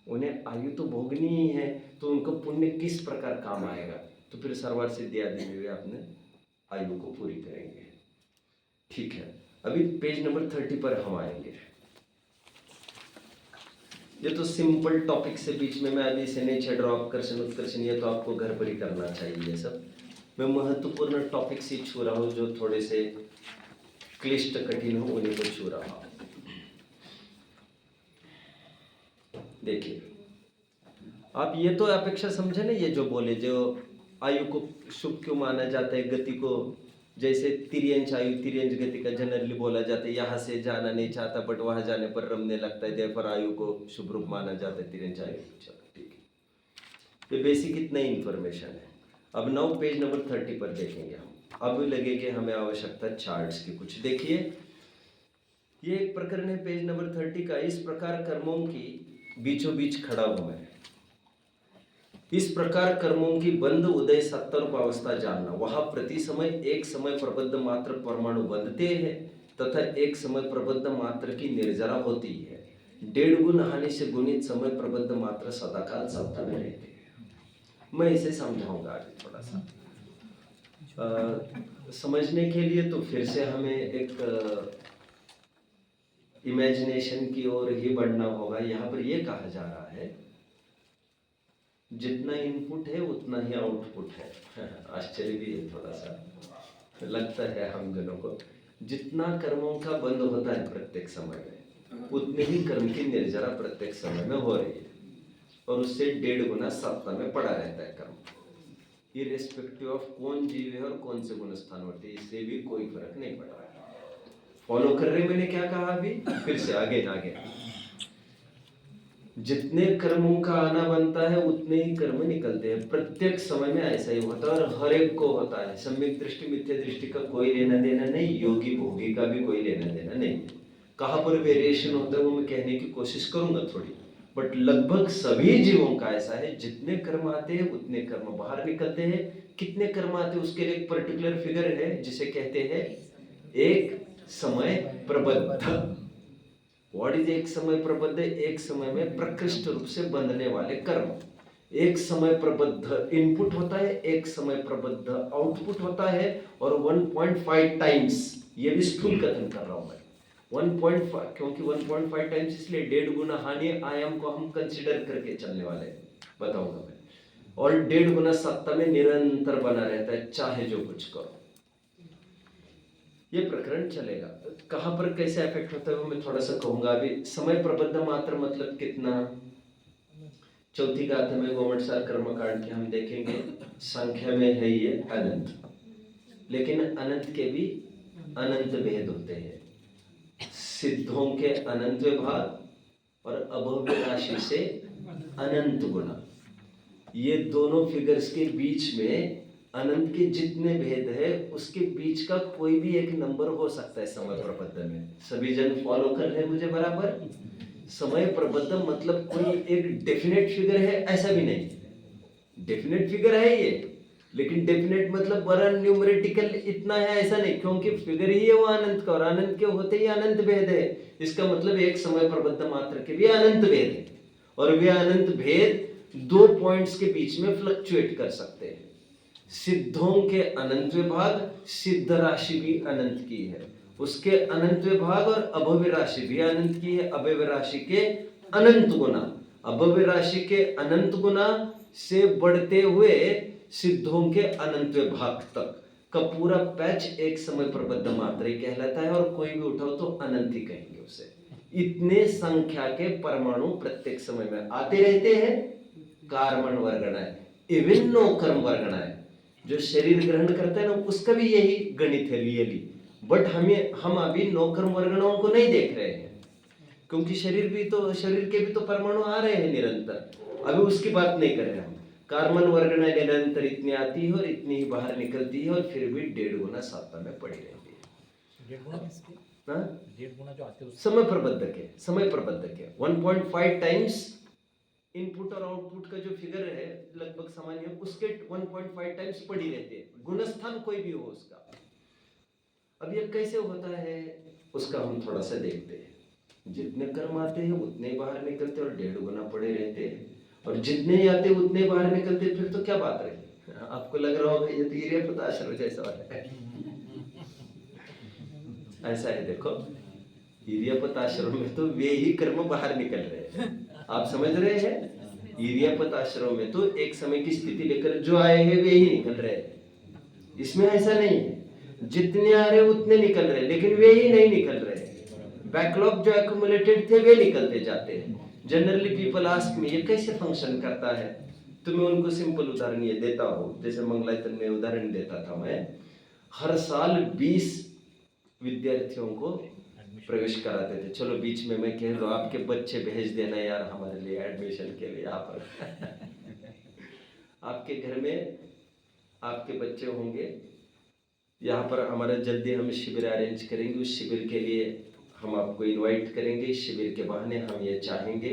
उन्हें आयु तो भोगनी ही है, तो उनको पुण्य किस प्रकार काम आएगा? तो फिर सर्वर सिद्धि आदि में वे अपने आयु को पूरी करेंगे। ठीक है, अभी पेज नंबर 30 पर हम आएंगे। ये तो सिंपल टॉपिक से बीच में मैं अभी इसे नहीं छेड़ रहा हूँ। उत्कर्षण उत्कर्षण ये तो आपको घर पर ही करना चाहिए ये सब। मैं महत्वपूर्ण टॉपिक से छू रहा हूँ, जो थोड़े से क्लिष्ट कठिन हो उन्हीं को छू रहा हूँ। देखिए, आप ये तो अपेक्षा समझे ना, ये जो बोले, जो आयु को शुभ क्यों माना जाता है, गति को, जैसे तिर्यंच आयु, तिर्यंच गति का जनरली बोला जाता है, यहाँ से जाना नहीं चाहता बट वहाँ जाने पर रमने लगता है, देवर आयु को शुभ रूप माना जाता है, तिर्यंच आयु। चलो ठीक है, ये बेसिक इतना ही इंफॉर्मेशन है। अब नाउ पेज नंबर 30 पर देखेंगे हम। अब लगेगी हमें आवश्यकता चार्ट्स की कुछ। देखिए, ये एक प्रकरण है पेज नंबर 30 का। इस प्रकार कर्मों की बीचों बीच खड़ा हूं मैं। इस प्रकार कर्मों की बंध उदय सत्तरूप अवस्था जानना। वहां प्रति समय एक समय प्रबद्ध मात्र परमाणु बंधते हैं तथा एक समय प्रबद्ध मात्र की निर्जरा होती है। 1.5 गुण हानि से गुणित समय प्रबद्ध मात्र सदाकाल सत्ता में रहते हैं। मैं इसे समझाऊंगा आगे थोड़ा सा समझने के लिए। तो फिर से हमें एक इमेजिनेशन की ओर ही बढ़ना होगा। यहाँ पर यह कहा जा रहा है, जितना इनपुट है उतना ही आउटपुट है। आश्चर्य भी है, थोड़ा सा लगता है हम जनों को। जितना कर्मों का बंद होता है प्रत्येक समय में, उतने ही कर्म की निर्जरा प्रत्येक समय में हो रही है, और उससे 1.5 गुना सत्ता में पड़ा रहता है कर्म, इर्रेस्पेक्टिव ऑफ कौन जीव है और कौन से गुण स्थानवर्ती, इससे भी कोई फर्क नहीं पड़ रहा है। फॉलो कर रहे? मैंने क्या कहा अभी? फिर से आगे। जितने कर्मों का आना बनता है उतने ही कर्म निकलते हैं। प्रत्येक समय में ऐसा ही होता है और हर एक को होता है। सम्यक दृष्टि मिथ्या दृष्टि का कोई लेना देना नहीं, योगी भोगी का भी कोई लेना देना नहीं। कहाँ पर वेरिएशन होता है वो मैं कहने की कोशिश करूंगा थोड़ी, बट लगभग सभी जीवों का ऐसा है। जितने कर्म आते हैं उतने कर्म बाहर निकलते हैं। कितने कर्म आते हैं उसके लिए एक पर्टिकुलर फिगर है जिसे कहते हैं एक समय प्रबद्ध। व्हाट इज एक समय प्रबद्ध? एक समय में प्रकृष्ट रूप से बंधने वाले कर्म। एक समय प्रबद्ध इनपुट होता है, एक समय प्रबद्ध आउटपुट होता है। और 1.5 टाइम्स, ये भी स्थूल कथन कर रहा हूं मैं, 1.5, क्योंकि 1.5 टाइम्स इसलिए 1.5 गुना हानि आयाम को हम कंसिडर करके चलने वाले हैं, बताऊंगा मैं। और 1.5 गुना सत्ता में निरंतर बना रहता है, चाहे जो कुछ करो। ये प्रकरण चलेगा। कहां पर कैसे इफेक्ट होता है वो मैं थोड़ा सा कहूंगा अभी। समय प्रबद्ध मात्र मतलब कितना? चौथी गाथा में गोमटसार कर्मकांड के हम देखेंगे, संख्या में है ये अनंत, लेकिन अनंत के भी अनंत भेद होते हैं। सिद्धों के अनंत विभाग और अभव्य राशि से अनंत गुना, ये दोनों फिगर्स के बीच में अनंत के जितने भेद है उसके बीच का कोई भी एक नंबर हो सकता है समय प्रबद्ध में। सभी जन फॉलो कर रहे हैं मुझे बराबर? समय प्रबद्ध मतलब कोई एक डेफिनेट फिगर है ऐसा भी नहीं। डेफिनेट फिगर है ये, लेकिन डेफिनेट मतलब वरन न्यूमरेटिकल इतना है ऐसा नहीं, क्योंकि फिगर ही है वो अनंत का, और अनंत के होते ही अनंत भेद है। इसका मतलब एक समय प्रबद्ध मात्र के भी अनंत भेद है, और वे अनंत भेद 2 पॉइंट्स के बीच में फ्लक्चुएट कर सकते हैं। सिद्धों के अनंत विभाग, सिद्ध राशि भी अनंत की है, उसके अनंत विभाग, और अभव्य राशि भी अनंत की है, अभव्य राशि के अनंत गुना। अभव्य राशि के अनंत गुना से बढ़ते हुए सिद्धों के अनंत विभाग तक का पूरा पैच एक समय प्रबद्ध मात्र ही कहलाता है, और कोई भी उठाओ तो अनंत ही कहेंगे उसे। इतने संख्या के परमाणु प्रत्येक समय में आते रहते हैं। कार्बन वर्गणाएं, इवन नो कर्म वर्गणाएं, जो शरीर ग्रहण करता है ना उसका भी यही गणित है रियली। बट हम अभी नौकर्म वर्गणाओं को नहीं देख रहे हैं, क्योंकि शरीर के भी तो परमाणु आ रहे हैं निरंतर। अभी उसकी बात नहीं कर रहे हम। कार्बन वर्गणाएं निरंतर इतनी आती है और इतनी ही बाहर निकलती है, और फिर भी 1.5 गुना सातवा में पड़ी रहती है। 1.5 गुना जो आते हैं समय प्रबद्ध के 1.5 टाइम्स इनपुट और आउटपुट का जो फिगर है लगभग सामान्य, उसके 1.5 टाइम्स पड़ी रहते हैं, गुणस्थान कोई भी हो उसका। अब ये कैसे होता है उसका हम थोड़ा सा देखते हैं। जितने कर्म आते हैं उतने बाहर निकलते और 1.5 गुना पड़े रहते हैं, और जितने ही आते उतने बाहर निकलते, फिर तो क्या बात रही। आपको लग रहा होगा ये तो ईर्ष्या पताश्रम जैसा है। ऐसा है, देखो ईर्ष्या पताश्रम में तो वे ही कर्म बाहर निकल रहे हैं, आप समझ रहे हैं। ईर्ष्यापत आश्रम में तो एक समय की स्थिति लेकर जो आए हैं वे ही निकल रहे हैं। इसमें ऐसा नहीं है जितने आ रहे उतने निकल रहे, लेकिन वे ही नहीं निकल रहे। बैकलॉग जो एक्यूमुलेटेड थे वे निकलते जाते हैं। जनरली पीपल आस्क मी ये कैसे फंक्शन करता है, तो मैं उनको सिंपल उदाहरण ये देता हूँ। जैसे मंगलायतन में उदाहरण देता था मैं, हर साल 20 विद्यार्थियों को प्रवेश कराते थे। चलो बीच में मैं कह लो आपके बच्चे भेज देना यार हमारे लिए एडमिशन के लिए यहाँ पर। आपके घर में आपके बच्चे होंगे, यहाँ पर हमारा जल्दी हम शिविर अरेंज करेंगे। उस शिविर के लिए हम आपको इनवाइट करेंगे। इस शिविर के बहाने हम ये चाहेंगे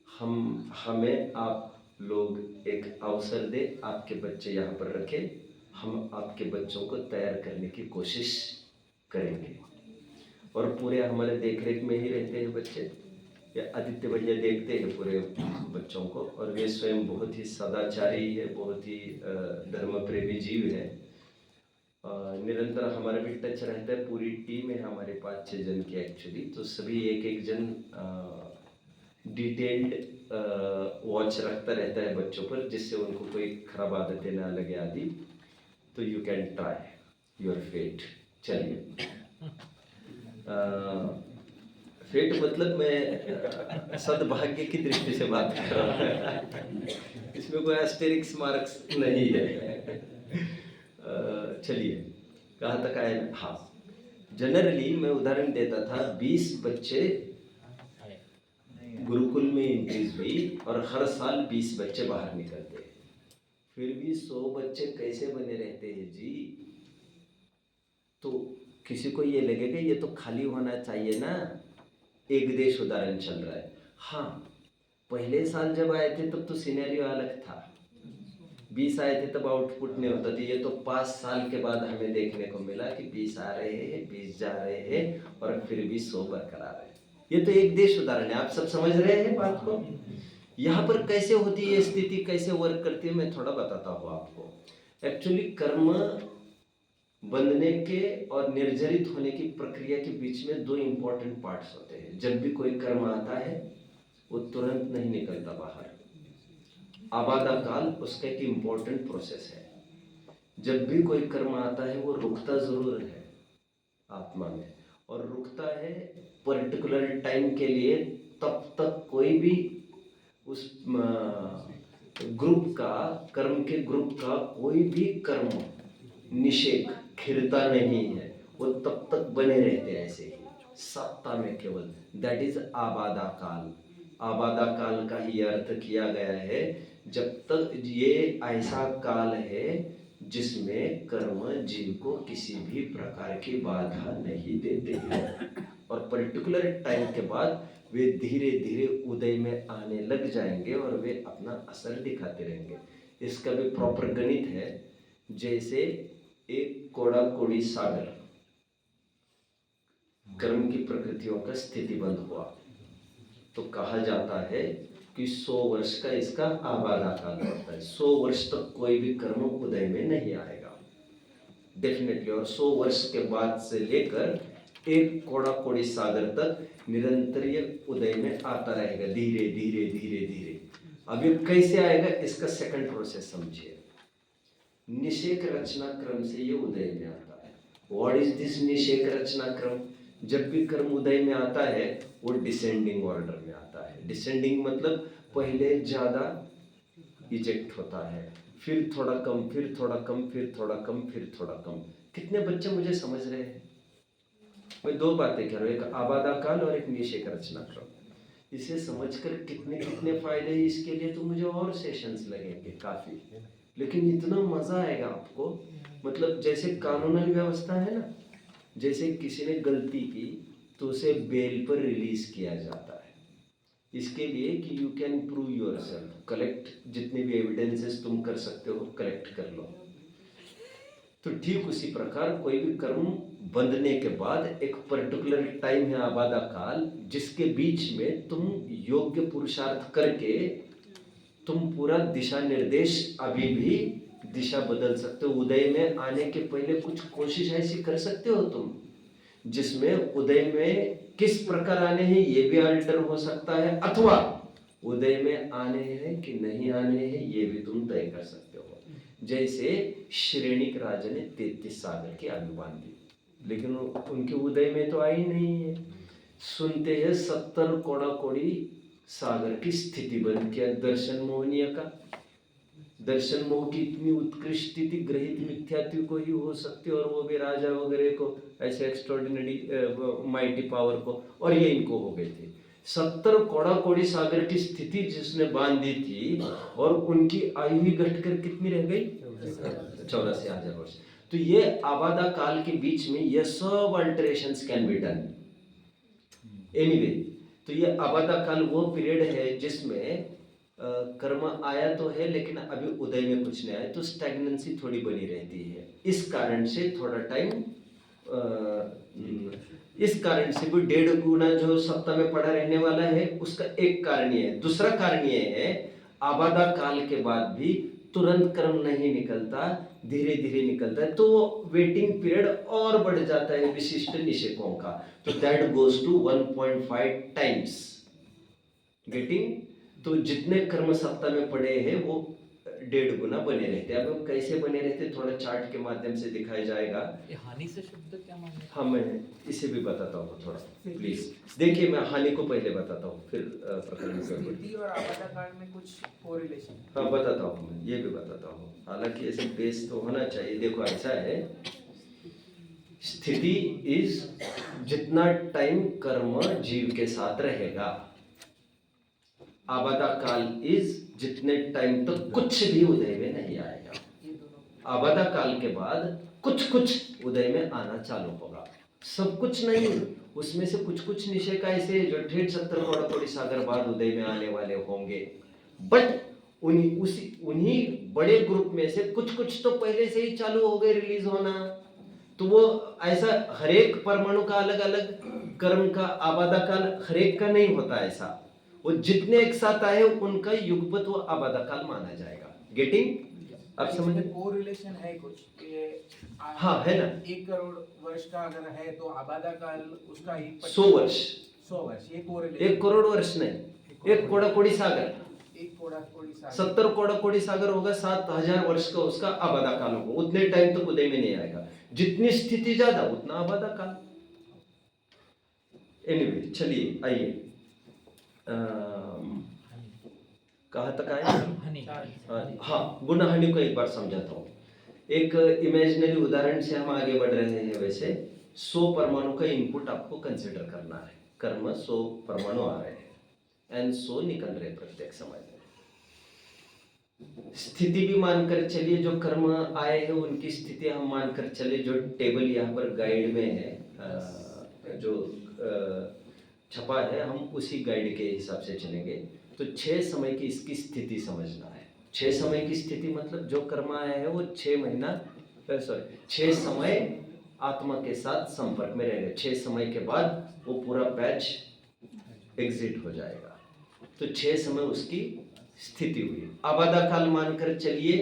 हमें आप लोग एक अवसर दे, आपके बच्चे यहाँ पर रखें, हम आपके बच्चों को तैयार करने की कोशिश करेंगे। और पूरे हमारे देखरेख में ही रहते हैं बच्चे, या आदित्य भैया देखते हैं पूरे बच्चों को, और वे स्वयं बहुत ही सदाचारी है, बहुत ही धर्म प्रेमी जीव है। निरंतर हमारा भी टच रहता है। पूरी टीम है हमारे 5-6 जन की एक्चुअली, तो सभी एक जन डिटेल्ड वॉच रखता रहता है बच्चों पर, जिससे उनको कोई खराब आदतें ना लगे आदि। तो you can try your fate. चलिए, फेट मतलब मैं सद्भाग्य की दृष्टि से बात कर रहा हूँ, इसमें कोई एस्टेरिक्स मार्क्स नहीं है। चलिए, कहाँ तक आए? हाँ, जनरली मैं उदाहरण देता था 20 बच्चे गुरुकुल में इंक्रीज हुई और हर साल 20 बच्चे बाहर निकलते हैं, फिर भी 100 बच्चे कैसे बने रहते हैं जी? तो किसी को ये लगेगा ये तो खाली होना चाहिए ना, एक देश उदाहरण चल रहा है। हाँ, पहले साल जब आए थे तब तो सिनेरियो अलग था, 20 आए थे तब आउटपुट नहीं होता था। ये तो 5 साल के बाद हमें देखने को मिला कि 20 आ रहे हैं, 20 जा रहे हैं और फिर भी 100 बरकरार है। ये तो एक देश उदाहरण है, आप सब समझ रहे हैं बात को। यहाँ पर कैसे होती है स्थिति, कैसे वर्क करती है, मैं थोड़ा बताता हूँ आपको। एक्चुअली कर्म बंधने के और निर्जरित होने की प्रक्रिया के बीच में 2 इंपॉर्टेंट पार्ट्स होते हैं। जब भी कोई कर्म आता है वो तुरंत नहीं निकलता बाहर, आबादा काल उसका एक इम्पोर्टेंट प्रोसेस है। जब भी कोई कर्म आता है वो रुकता जरूर है आत्मा में, और रुकता है पर्टिकुलर टाइम के लिए। तब तक कोई भी उस ग्रुप का, कर्म के ग्रुप का कोई भी कर्म निषेक खिरता नहीं है, वो तब तक बने रहते हैं ऐसे ही सत्ता में केवल। दैट इज आबादा काल। आबादा काल का ही अर्थ किया गया है जब तक ये ऐसा काल है जिसमें कर्म जीव को किसी भी प्रकार की बाधा नहीं देते हैं, और पर्टिकुलर टाइम के बाद वे धीरे धीरे उदय में आने लग जाएंगे और वे अपना असर दिखाते रहेंगे। इसका भी प्रॉपर गणित है। जैसे एक कोड़ा कोड़ी सागर, कर्म की प्रकृतियों का स्थितिबंध हुआ तो कहा जाता है कि 100 वर्ष का इसका आबादा काल होता है। 100 वर्ष तक कोई भी कर्म उदय में नहीं आएगा डेफिनेटली, और 100 वर्ष के बाद से लेकर एक कोड़ा कोड़ी सागर तक निरंतर ये उदय में आता रहेगा, धीरे धीरे धीरे धीरे। अब ये कैसे आएगा इसका सेकंड प्रोसेस समझिए। निषेक रचना क्रम से ये उदय में आता है। व्हाट इज दिस निषेक रचना क्रम? जब भी कर्म उदय में आता है वो डिसेंडिंग ऑर्डर में आता है। डिसेंडिंग मतलब पहले ज्यादा इजेक्ट होता है, फिर थोड़ा कम, फिर थोड़ा कम, फिर थोड़ा कम, फिर थोड़ा कम। कितने बच्चे मुझे समझ रहे हैं? मैं 2 बातें कह रहा हूँ, एक आबादा काल और एक निषेक रचना क्रम। इसे समझकर कितने कितने फायदे हैं इसके लिए तो मुझे और सेशंस लगेंगे काफी, लेकिन इतना मजा आएगा आपको। मतलब जैसे कानूनी व्यवस्था है ना, जैसे किसी ने गलती की तो उसे बेल पर रिलीज किया जाता है, इसके लिए कि you can prove yourself, collect जितने भी एविडेंसेस तुम कर सकते हो कलेक्ट कर लो। तो ठीक उसी प्रकार कोई भी कर्म बंधने के बाद एक पर्टिकुलर टाइम है आबादा काल, जिसके बीच में तुम योग्य पुरुषार्थ करके तुम पूरा दिशा निर्देश, अभी भी दिशा बदल सकते हो। उदय में आने के पहले कुछ कोशिश ऐसी कर सकते हो तुम, जिसमें उदय में किस प्रकार आने हैं ये भी अल्टर हो सकता है, अथवा उदय में आने हैं कि नहीं आने हैं ये भी तुम तय कर सकते हो। जैसे श्रेणिक राजा ने 33 सागर की आयु बांधी, लेकिन उनके उदय में तो आई नहीं है। सुनते हैं 70 कोड़ा कोड़ी सागर की स्थिति बंद किया दर्शन मोहनीय का। दर्शन मोह की इतनी उत्कृष्ट स्थिति ग्रहित मिथ्यात्व को ही हो सकती है, और वो भी राजा वगैरह को, ऐसे एक्स्ट्राऑर्डिनरी माइटी पावर को, और ये इनको हो गए थे। 70 कोड़ा कोड़ी सागर की स्थिति जिसने बांधी थी, और उनकी आयु ही घटकर कितनी रह गई? 84,000 वर्ष। तो ये आबादा काल के बीच में ये सब alterations can be done anyway. तो ये आबादा काल वो पीरियड है जिसमें कर्म आया तो है लेकिन अभी उदय में कुछ नहीं आया, तो स्टैग्नेंसी थोड़ी बनी रहती है। इस कारण से थोड़ा टाइम, इस कारण से भी 1.5 गुना जो सत्ता में पड़ा रहने वाला है उसका एक कारण ये है। दूसरा कारण ये है आबादा काल के बाद भी तुरंत कर्म नहीं निकलता, धीरे धीरे निकलता है, तो वेटिंग पीरियड और बढ़ जाता है विशिष्ट निषेकों का। तो that goes to 1.5 times getting. तो जितने कर्म सत्ता में पड़े हैं वो 1.5 गुना बने रहते हैं। अब वो कैसे बने रहते हैं थोड़ा चार्ट के माध्यम से दिखाया जाएगा। ये हानि से शब्द क्या माने? हाँ, मैं इसे भी बताता हूँ थोड़ा, प्लीज देखिए। मैं हानि को पहले बताता हूँ, फिर प्रकरण में स्थिति और आबादा काल में कुछ कोरिलेशन। हाँ बताता हूँ, मैं ये भी बताता हूँ। हालांकि ऐसे बेस तो होना चाहिए। देखो ऐसा है, स्थिति इज जितना टाइम कर्म जीव के साथ रहेगा, आबादा काल इज जितने टाइम तक कुछ भी उदय में नहीं आएगा, आबादा काल के बाद कुछ कुछ उदय में आना चालू होगा। सब कुछ नहीं, उसमें से कुछ कुछ निषेक ऐसे जो 70 करोड़ सागर बाद उदय में आने वाले होंगे, बट उन्हीं बड़े ग्रुप में से कुछ कुछ तो पहले से ही चालू हो गए रिलीज होना। तो वो ऐसा हर एक परमाणु का अलग अलग कर्म का आबादा काल हर एक का नहीं होता ऐसा, वो जितने एक साथ आए उनका युगपत वो आबादा काल माना जाएगा। गेटिंग? अब समझ कोरिलेशन है कुछ ये हाँ है ना। 1 करोड़ वर्ष का अगर है तो आबादा काल उसका ही 100 वर्ष, 100 वर्ष, ये कोरिलेशन 1 करोड़ वर्ष नहीं, 1 कोड़ी सागर, 1 कोड़ी साल 70 कोड़ी सागर होगा, 7000 वर्ष का उसका आबादा काल होगा। उतने टाइम तक उदय में नहीं आएगा, जितनी स्थिति ज्यादा उतना आबादा काल। एनीवे चलिए आइए, कहाँ तक आए? हनी। हाँ, गुण हानि को एक बार समझाता हूँ। एक इमेजिनरी उदाहरण से हम आगे बढ़ रहे हैं। वैसे 100 परमाणु का इनपुट आपको कंसिडर करना है। कर्म 100 परमाणु आ रहे हैं एंड 100 निकल रहे प्रत्येक समय में। स्थिति भी मानकर चलिए, जो कर्म आए हैं उनकी स्थिति हम मानकर चले। जो टेबल यहाँ पर गाइड में है, जो छपा है, हम उसी गाइड के हिसाब से चलेंगे। तो 6 समय की इसकी स्थिति समझना है। 6 समय की स्थिति मतलब जो कर्म आया है वो 6 समय आत्मा के साथ संपर्क में रहेगा। 6 समय के बाद वो पूरा बैच एग्जिट हो जाएगा। तो 6 समय उसकी स्थिति हुई। आबादा काल मानकर चलिए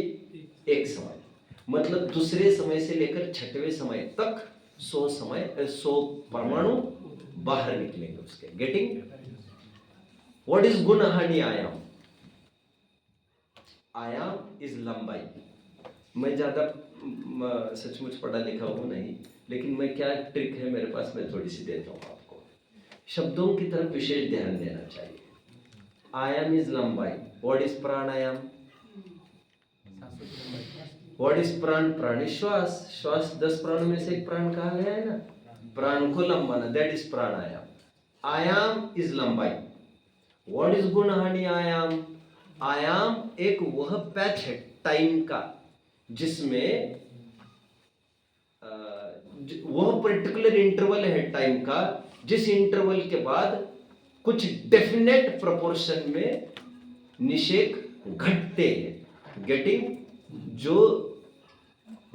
1 समय, मतलब दूसरे समय से लेकर 6वें समय तक 100 परमाणु बाहर निकलेंगे उसके। गेटिंग? व्हाट इज गुण हानि आयाम? आयाम इज लंबाई। मैं ज्यादा सचमुच पढ़ा लिखा हूं नहीं, लेकिन मैं क्या ट्रिक है मेरे पास, मैं थोड़ी सी देता हूं आपको। शब्दों की तरफ विशेष ध्यान देना चाहिए। आयाम इज लंबाई। What is pranayama? What is प्राण? प्राण इज श्वास। श्वास 10 प्राणों में से एक प्राण कहा गया है ना, प्राण को लंबाना, दैट इज प्राणायाम। आयाम इज लंबाई। व्हाट इज गुण हानि आयाम? आयाम एक वह पैच है टाइम का जिसमें वह पर्टिकुलर इंटरवल है टाइम का, जिस इंटरवल के बाद कुछ डेफिनेट प्रोपोर्शन में निषेक घटते हैं। गेटिंग? जो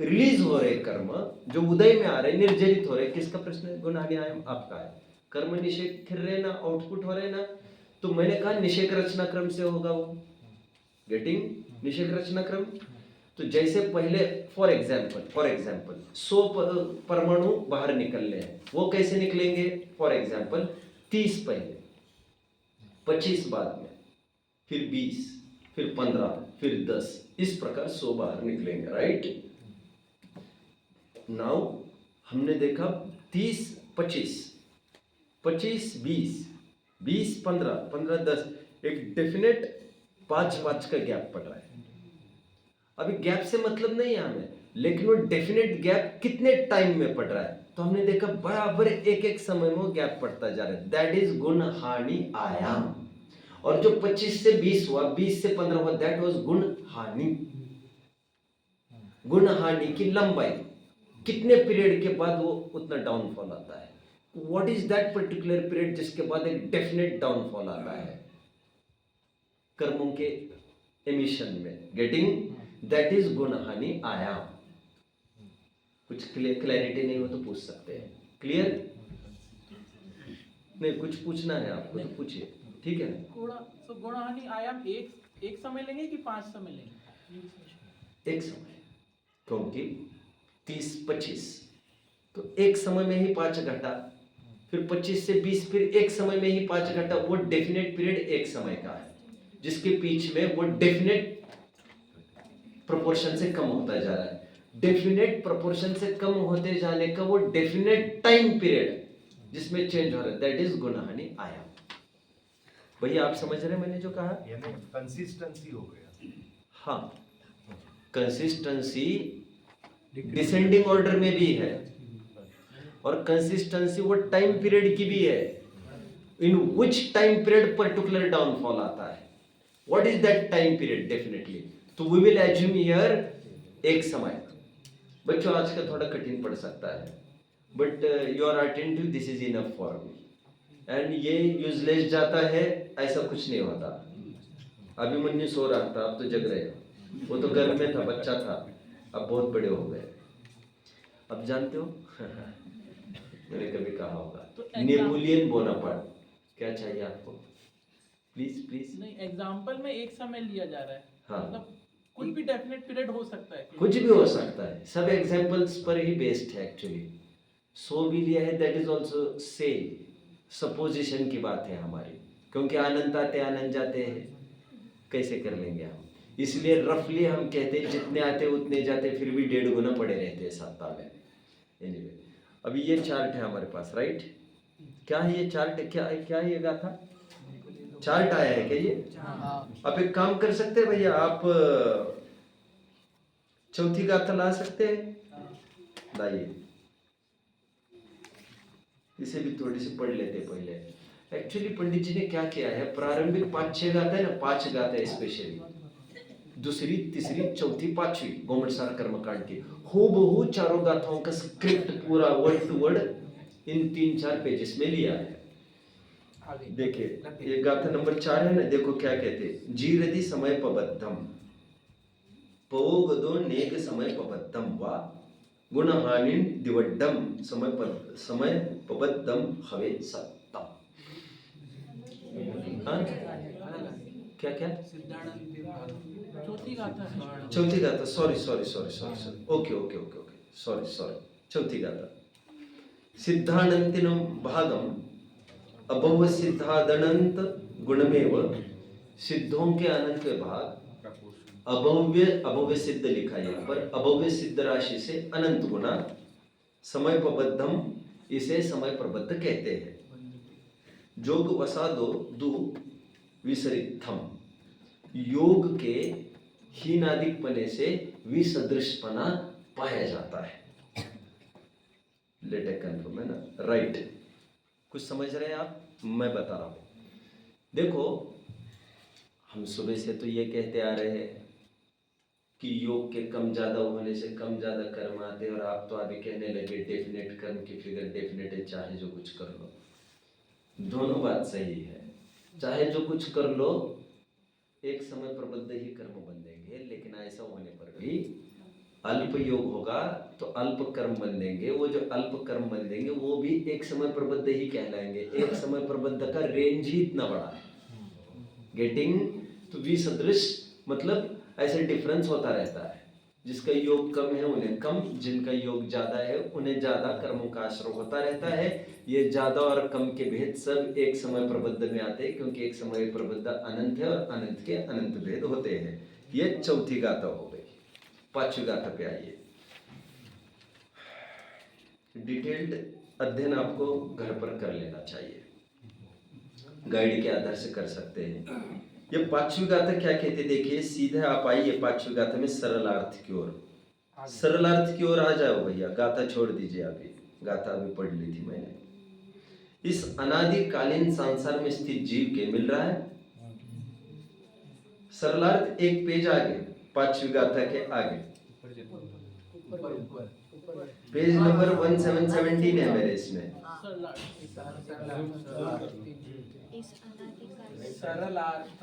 रिलीज हो रहे कर्म, जो उदय में आ रहे, निर्जरित हो रहे, किसका प्रश्न है? गुण हानि आयाम आपका है। कर्म निषेक फिर रहे ना, आउटपुट हो रहे ना, तो मैंने कहा निषेक रचना क्रम से होगा वो। गेटिंग? निषेक रचना क्रम। तो जैसे पहले फॉर एग्जाम्पल 100 परमाणु बाहर निकलने हैं, वो कैसे निकलेंगे? फॉर एग्जाम्पल 30 पहले, 25 बाद में, फिर 20, फिर 15, फिर 10, इस प्रकार 100 बाहर निकलेंगे। राइट? नाउ हमने देखा 30, 25, 25, 20, 20, 15, 15, 10, एक डेफिनेट 5 का गैप पड़ रहा है। अभी गैप से मतलब नहीं है हमें, लेकिन वो डेफिनेट गैप कितने टाइम में पड़ रहा है, तो हमने देखा बराबर एक समय में गैप पड़ता जा रहा है। दैट इज गुण हानि आयाम। और जो 25 से 20 हुआ, 20 से 15 हुआ, दैट वाज गुण हानि। गुण हानि की लंबाई, कितने पीरियड के बाद वो उतना डाउनफॉल आता है। What is that particular period जिसके बाद एक डेफिनेट डाउनफॉल आता है कर्मों के एमिशन में। गेटिंग? दैट इज गुण हानि आयाम। कुछ क्लैरिटी नहीं हो तो पूछ सकते हैं। क्लियर? नहीं, कुछ पूछना है आपको तो पूछिए, ठीक है? गुण हानि आयाम एक समय लेंगे कि 5 समय लेंगे? एक समय, क्योंकि 30, 25 तो एक समय में ही 5 घटा, फिर 25 से 20, फिर एक समय में ही 5 घटा। वो डेफिनेट पीरियड एक समय का है, जिसके बीच में वो डेफिनेट प्रोपोर्शन से कम होता जा रहा है। डेफिनेट प्रोपोर्शन से कम होते जाने का वो डेफिनेट टाइम पीरियड जिसमें चेंज हो रहा है, दैट इज गुण हानि आयाम। भैया आप समझ रहे हैं मैंने जो कहा? यानी कंसिस्टेंसी हो गया। हाँ, कंसिस्टेंसी डिसेंडिंग ऑर्डर में भी है, और कंसिस्टेंसी वो टाइम पीरियड की भी है। In which time period particular downfall आता है, what is that time period definitely, तो वी विल एज्यूम हियर एक समय। बच्चों आज का थोड़ा कठिन पड़ सकता है, but you are attentive, this is enough for me. And ये यूजलेस जाता है, ऐसा कुछ नहीं होता। अभिमन्यु सो रहा था, अब तो जग रहे हो, वो तो घर में था, बच्चा था, अब बहुत बड़े हो गए। अब जानते हो मैंने कभी कहा होगा तो नेपोलियन बोनापार्ट, क्या चाहिए आपको, प्लीज प्लीज। नहीं, एग्जाम्पल में एक समय लिया जा रहा है, हाँ। मतलब कुछ भी डेफिनेट पीरियड हो सकता है। कुछ भी हो सकता है, सब एग्जाम्पल्स पर ही बेस्ड है एक्चुअली। सो भी लिया है, that is also say supposition की बात है हमारी, क्योंकि आनंद आते आनंद जाते हैं, कैसे कर लेंगे हम, इसलिए रफली हम कहते हैं जितने आते उतने जाते, फिर भी 1.5 गुना पड़े रहते हैं सत्ता में। एनीवे, अभी ये चार्ट है हमारे पास, राइट? क्या है ये चार्ट, क्या है ये गाथा चार्ट आया है क्या ये? आप एक काम कर सकते हैं भैया, आप चौथी गाथा ला सकते हैं, लाइए, इसे भी थोड़ी सी पढ़ लेते पहले। एक्चुअली पंडित जी ने क्या किया है, प्रारंभिक 5-6 गाथा है ना, 5 गाथा है स्पेशली, दूसरी तीसरी चौथी पांचवी गोमटसार कर्मकांड की हूबहू चारों गाथाओं का स्क्रिप्ट पूरा word to word in 3-4 pages में लिया है। देखिए ये गाथा नंबर 4 है ना, देखो क्या कहते, जीरति समय पबद्धम पवोगदो नेक समय पबद्धम वा गुणहानिन दिवड्डम समय पबद्धम हवे सत्ता। हाँ? क्या चौथी गाथा है। चौथी गाथा, सॉरी, ओके, सॉरी, चौथी गाथा। सिद्धानंतिनं भागम अभव सिद्धादनंत गुणमेव, सिद्धों के अनंत भाग अभव्य सिद्ध लिखा है पर अभव्य सिद्ध राशि से अनंत गुना, समय प्रबद्धम इसे समय प्रबद्ध कहते हैं। जोग वसादो दु विसरितम, योग के हीनादिकपने से विसदृशपना पाया जाता है। लेट ए कंफर्म है ना, राइट? कुछ समझ रहे हैं आप? मैं बता रहा हूं, देखो हम सुबह से तो ये कहते आ रहे हैं कि योग के कम ज्यादा होने से कम ज्यादा कर्म आते हैं, और आप तो अभी कहने लगे डेफिनेट कर्म की फिगर डेफिनेट है, चाहे जो कुछ कर लो। दोनों बात सही है, चाहे जो कुछ कर लो एक समय प्रबद्ध ही कर्म बनेंगे, लेकिन ऐसा होने पर भी अल्प योग होगा तो अल्प कर्म बन देंगे, वो जो अल्प कर्म बन देंगे वो भी एक समय प्रबद्ध ही कहलाएंगे। एक समय प्रबद्ध का रेंज ही इतना बड़ा है, गेटिंग तो विसदृश, मतलब ऐसे डिफरेंस होता रहता है। जिसका योग कम है उन्हें कम, जिनका योग ज्यादा है उन्हें ज्यादा कर्मों का आश्रय होता रहता है। ये ज्यादा और कम के भेद सब एक समय प्रबद्ध में आते हैं, क्योंकि एक समय प्रबद्ध अनंत है और अनंत के अनंत भेद होते हैं। ये चौथी गाथा हो गई। पांचवी गाथा पे आइए। डिटेल्ड अध्ययन आपको घर पर कर लेना चाहिए, गाइड के आधार से कर सकते हैं। ये पांचवी गाथा क्या कहते, देखिए सीधे आप आइए पांचवी गाथा में सरलार्थ की ओर, सरलार्थ की ओर आ जाओ भैया। गाथा छोड़ दीजिए, अभी गाथा अभी पढ़ ली थी मैंने। इस अनादिकालीन संसार में स्थित जीव के, मिल रहा है सरलार्थ एक पेज आगे, पांचवी गाथा के आगे, पेज नंबर 1717 है मेरे इसमें।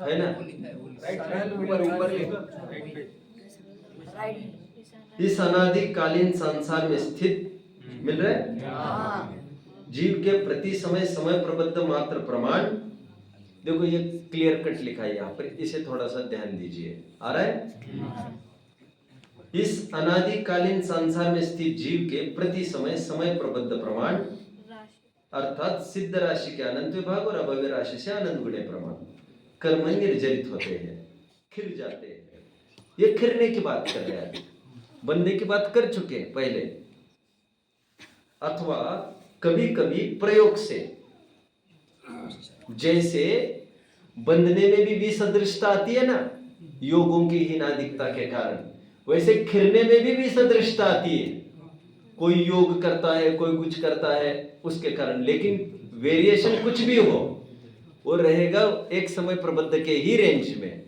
है ना, इस अनादिकालीन संसार में स्थित, मिल रहा है, जीव के प्रति समय समय प्रबद्ध मात्र प्रमाण। देखो ये क्लियर कट लिखा है यहाँ पर, इसे थोड़ा सा ध्यान दीजिए, आ रहा है? इस अनादिकालीन संसार में स्थित जीव के प्रति समय समय प्रबद्ध प्रमाण, अर्थात सिद्ध राशि के अनंत विभाग और अभव्य राशि से अनंत गुणे प्रमाण कर्म निर्जरित होते हैं, खिर जाते हैं। ये खिरने की बात कर रहे हैं, बनने की बात कर चुके हैं पहले। अथवा कभी कभी प्रयोग से, जैसे बंधने में भी विसदृशता आती है ना योगों की हीनादिकता के कारण, वैसे खिरने में भी विसदृशता आती है। कोई योग करता है, कोई कुछ करता है उसके कारण, लेकिन वेरिएशन कुछ भी हो वो रहेगा एक समय प्रबद्ध के ही रेंज में।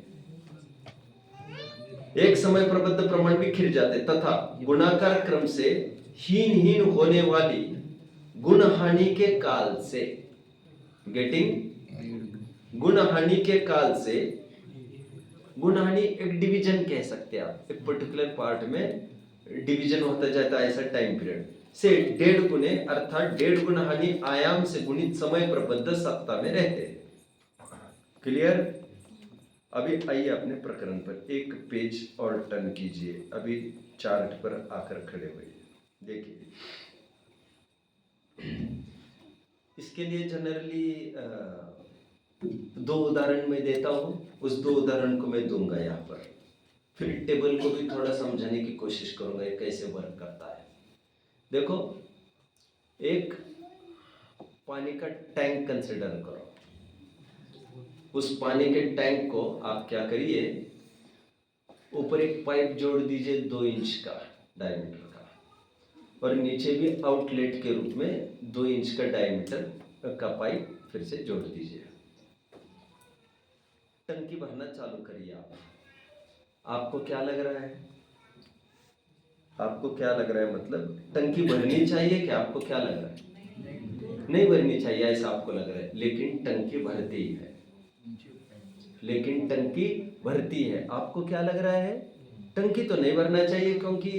एक समय प्रबद्ध प्रमाण भी खिर जाते तथा गुणाकार क्रम से हीन होने वाली गुण हानि के काल से, गेटिंग, गुण हानि के काल से, गुण हानि एक डिवीजन कह सकते हैं आप, एक पर्टिकुलर पार्ट में डिवीजन होता जाता है ऐसा टाइम पीरियड से 1.5 गुने अर्थात 1.5 गुना हानि आयाम से गुणित समय प्रबद्ध सत्ता में रहते हैं। क्लियर? अभी आइए अपने प्रकरण पर एक पेज और टर्न कीजिए, अभी चार्ट पर आकर खड़े हुए देखिए। इसके लिए जनरली 2 उदाहरण मैं देता हूं, उस 2 उदाहरण को मैं दूंगा यहाँ पर, फिर टेबल को भी थोड़ा समझाने की कोशिश करूंगा ये कैसे वर्क करता है। देखो, एक पानी का टैंक कंसिडर करो। उस पानी के टैंक को आप क्या करिए, ऊपर एक पाइप जोड़ दीजिए 2 इंच का डायमीटर का, और नीचे भी आउटलेट के रूप में 2 इंच का डायमीटर का पाइप फिर से जोड़ दीजिए। टंकी भरना चालू करिए आप। आपको क्या लग रहा है? आपको क्या लग रहा है? मतलब टंकी भरनी चाहिए कि आपको क्या लग रहा है? नहीं भरनी चाहिए ऐसा आपको लग रहा है, लेकिन टंकी भरती है। लेकिन टंकी भरती है। आपको क्या लग रहा है? टंकी तो नहीं भरना चाहिए क्योंकि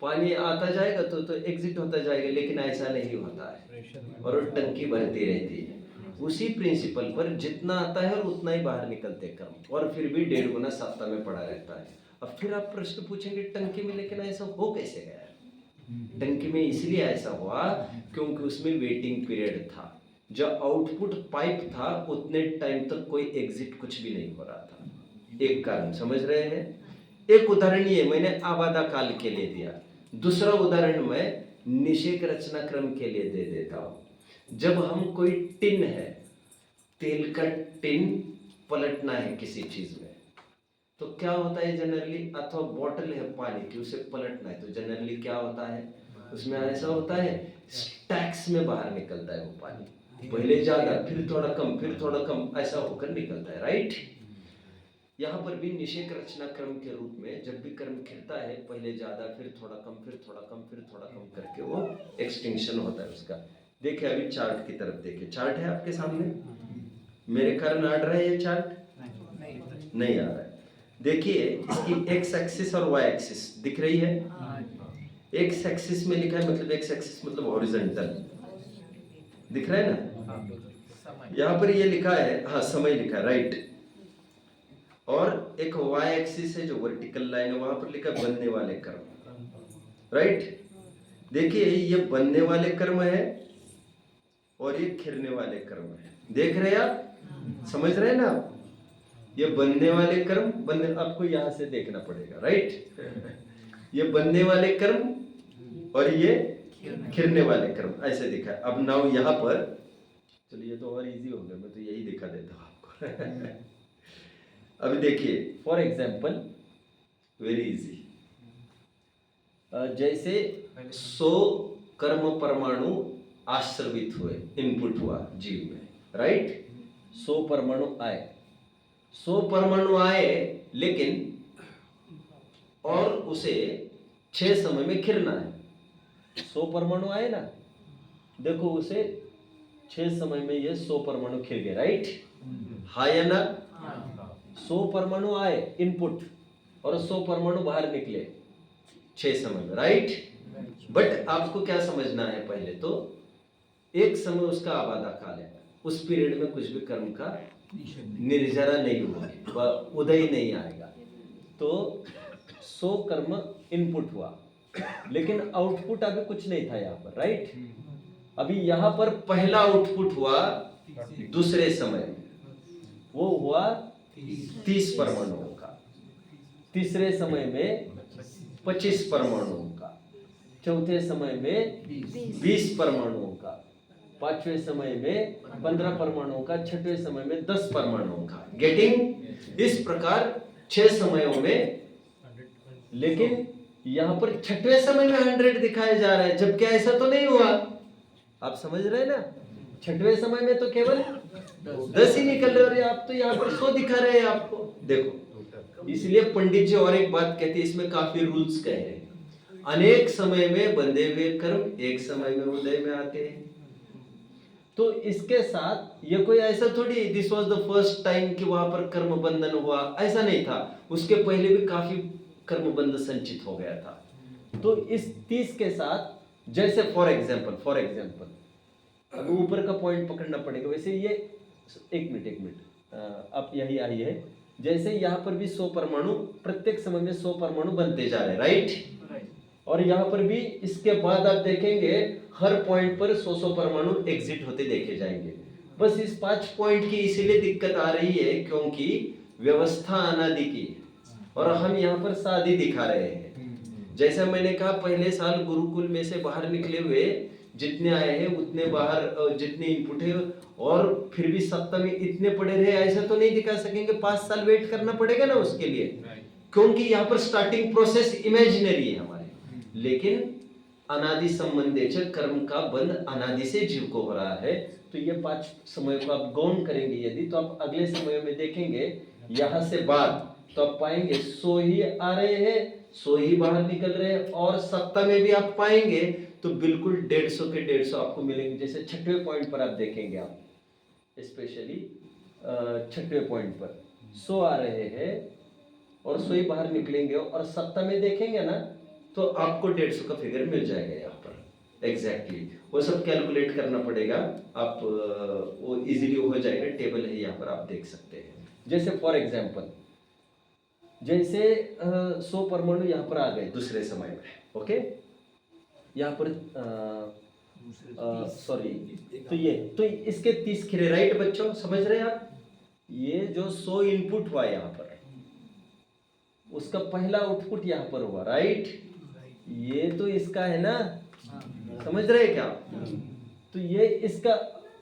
पानी आता जाएगा तो एग्जिट होता जाएगा, लेकिन ऐसा नहीं होता है और टंकी भरती रहती है। उसी प्रिंसिपल पर जितना आता है और उतना ही बाहर निकलते कर्म, और फिर भी 1.5 गुना सत्ता में पड़ा रहता है। अब फिर आप प्रश्न पूछेंगे टंकी में लेकिन ऐसा हो कैसे गया? टंकी में इसलिए ऐसा हुआ क्योंकि उसमें वेटिंग पीरियड था। जो आउटपुट पाइप था उतने टाइम तक कोई एग्जिट कुछ भी नहीं हो रहा था। एक कारण समझ रहे हैं? एक उदाहरण ये मैंने आबादा काल के लिए दिया, दूसरा उदाहरण मैं निषेक रचना क्रम के लिए दे देता हूं। जब हम कोई टिन है, तेल का टिन पलटना है किसी चीज में, तो क्या होता है जनरली, अथवा बॉटल है पानी की उसे पलटना है, तो जनरली क्या होता है उसमें? ऐसा होता है स्टैक्स में बाहर निकलता है वो पानी, पहले ज्यादा फिर थोड़ा कम फिर थोड़ा कम ऐसा होकर निकलता है, राइट? यहाँ पर भी निषेक रचना क्रम के रूप में जब भी क्रम खिलता है, पहले ज्यादा फिर थोड़ा कम फिर थोड़ा कम फिर थोड़ा कम करके वो एक्सटिंक्शन होता है उसका। देखिए अभी चार्ट की तरफ देखिए, चार्ट है आपके सामने, मेरे कारण आ रहा है ये चार्ट? नहीं आ रहा है। देखिए इसकी एक्स एक्सिस और वाई एक्सिस दिख रही है। एक्स एक्सिस में लिखा है, मतलब एक्स एक्सिस मतलब हॉरिजॉन्टल दिख रहा है ना, यहाँ पर ये लिखा है, हाँ समय लिखा है, राइट। और एक वाई एक्सिस है जो वर्टिकल लाइन है, वहां पर लिखा है बनने वाले कर्म, राइट। देखिए ये बनने वाले कर्म है और ये खिरने वाले कर्म है, देख रहे हैं आप, समझ रहे हैं ना आप? ये बनने वाले कर्म, बनने आपको यहां से देखना पड़ेगा, राइट। ये बनने वाले कर्म और ये खिरने वाले कर्म ऐसे दिखा है। अब नाउ यहाँ पर चलिए तो और इजी हो गया, मैं तो यही दिखा देता हूँ आपको। अभी देखिए फॉर एग्जाम्पल वेरी इजी, जैसे 100 कर्म परमाणु आश्रवित हुए, इनपुट हुआ जीव में, राइट। 100 परमाणु आए, 100 परमाणु आए, लेकिन और उसे 6 समय में खिरना है। 100 परमाणु आए ना, देखो उसे 6 समय में ये 100 परमाणु खिल गए, राइट, हाँ या ना? 100 परमाणु आए इनपुट और 100 परमाणु बाहर निकले 6 समय में, राइट। बट आपको क्या समझना है, पहले तो एक समय उसका आबादा काल है, उस पीरियड में कुछ भी कर्म का निर्जरा नहीं हुआ, उदय नहीं आएगा। तो 100 कर्म इनपुट हुआ, लेकिन आउटपुट अभी कुछ नहीं था यहाँ पर, राइट। अभी यहाँ पर पहला आउटपुट हुआ दूसरे समय में, वो हुआ 30 परमाणुओं का, तीसरे समय में 25 परमाणुओं का, चौथे समय में 20 परमाणुओं का, पांचवें समय में 15 परमाणुओं का, छठवें समय में 10 परमाणुओं का, गेटिंग? इस प्रकार 6 समयों में, लेकिन यहाँ पर छठवें समय में 100 दिखाया जा रहा है, जबकि ऐसा तो नहीं हुआ। आप समझ रहे हैं ना? छठवें समय में तो केवल 10 ही निकल रहे, और आप तो यहाँ पर 100 दिखा रहे हैं आपको। देखो, इसलिए पंडित जी और एक बात कहते हैं, इसमें काफी रूल्स कह रहे हैं। अनेक समय में बंधे हुए कर्म एक समय में उदय में आते हैं। तो इसके साथ ये कोई ऐसा थोड़ी this was the first time कि वहां पर कर्म बंधन हुआ, ऐसा नहीं था। उसके पहले भी काफी कर्म बंधन संचित हो गया था। तो इस 30 के साथ, जैसे फॉर एग्जाम्पल अब ऊपर का पॉइंट पकड़ना पड़ेगा। वैसे ये एक मिनट आप यही आई है। जैसे यहाँ पर भी 100 परमाणु, प्रत्येक समय में 100 परमाणु बनते जा रहे हैं, राइट। और यहाँ पर भी इसके बाद आप देखेंगे हर पॉइंट पर 100 परमाणु एग्जिट होते देखे जाएंगे। बस इस 5 पॉइंट की इसीलिए दिक्कत आ रही है क्योंकि व्यवस्था अनादि की है और हम यहाँ पर शादी दिखा रहे हैं। जैसा मैंने कहा, पहले साल गुरुकुल में से बाहर निकले हुए जितने आए हैं उतने बाहर, जितने इनपुट है, और फिर भी सप्तमी इतने पड़े रहे, ऐसा तो नहीं दिखा सकेंगे। 5 साल वेट करना पड़ेगा ना उसके लिए, क्योंकि यहाँ पर स्टार्टिंग प्रोसेस इमेजिनरी है हमारे। लेकिन अनादि संबंधेच कर्म का बंध अनादि से जीव को हो रहा है। तो ये 5 समय को आप गौण करेंगे यदि, तो आप अगले समय में देखेंगे यहाँ से बाद, तो आप पाएंगे 100 ही आ रहे हैं, 100 ही बाहर निकल रहे हैं। और सप्ताह में भी आप पाएंगे तो बिल्कुल 150 के 150 आपको मिलेंगे। जैसे 6वें पॉइंट पर आप देखेंगे, आप स्पेशली 6वें पॉइंट पर 100 आ रहे हैं और 100 ही बाहर निकलेंगे, और सप्ताह में देखेंगे ना तो आपको 150 का फिगर मिल जाएगा यहाँ पर एग्जैक्टली। वो सब कैलकुलेट करना पड़ेगा, आप वो इजीली हो जाएगा। टेबल है यहाँ पर, आप देख सकते हैं। जैसे फॉर एग्जाम्पल, जैसे 100 परमाणु यहाँ पर आ गए दूसरे समय में, ओके। यहाँ पर सॉरी, तो इसके 30 खिरे, राइट बच्चों, समझ रहे हैं आप? ये जो 100 इनपुट हुआ यहाँ पर, उसका पहला आउटपुट यहाँ पर हुआ, राइट। ये तो इसका है ना, समझ रहे हैं क्या? तो ये इसका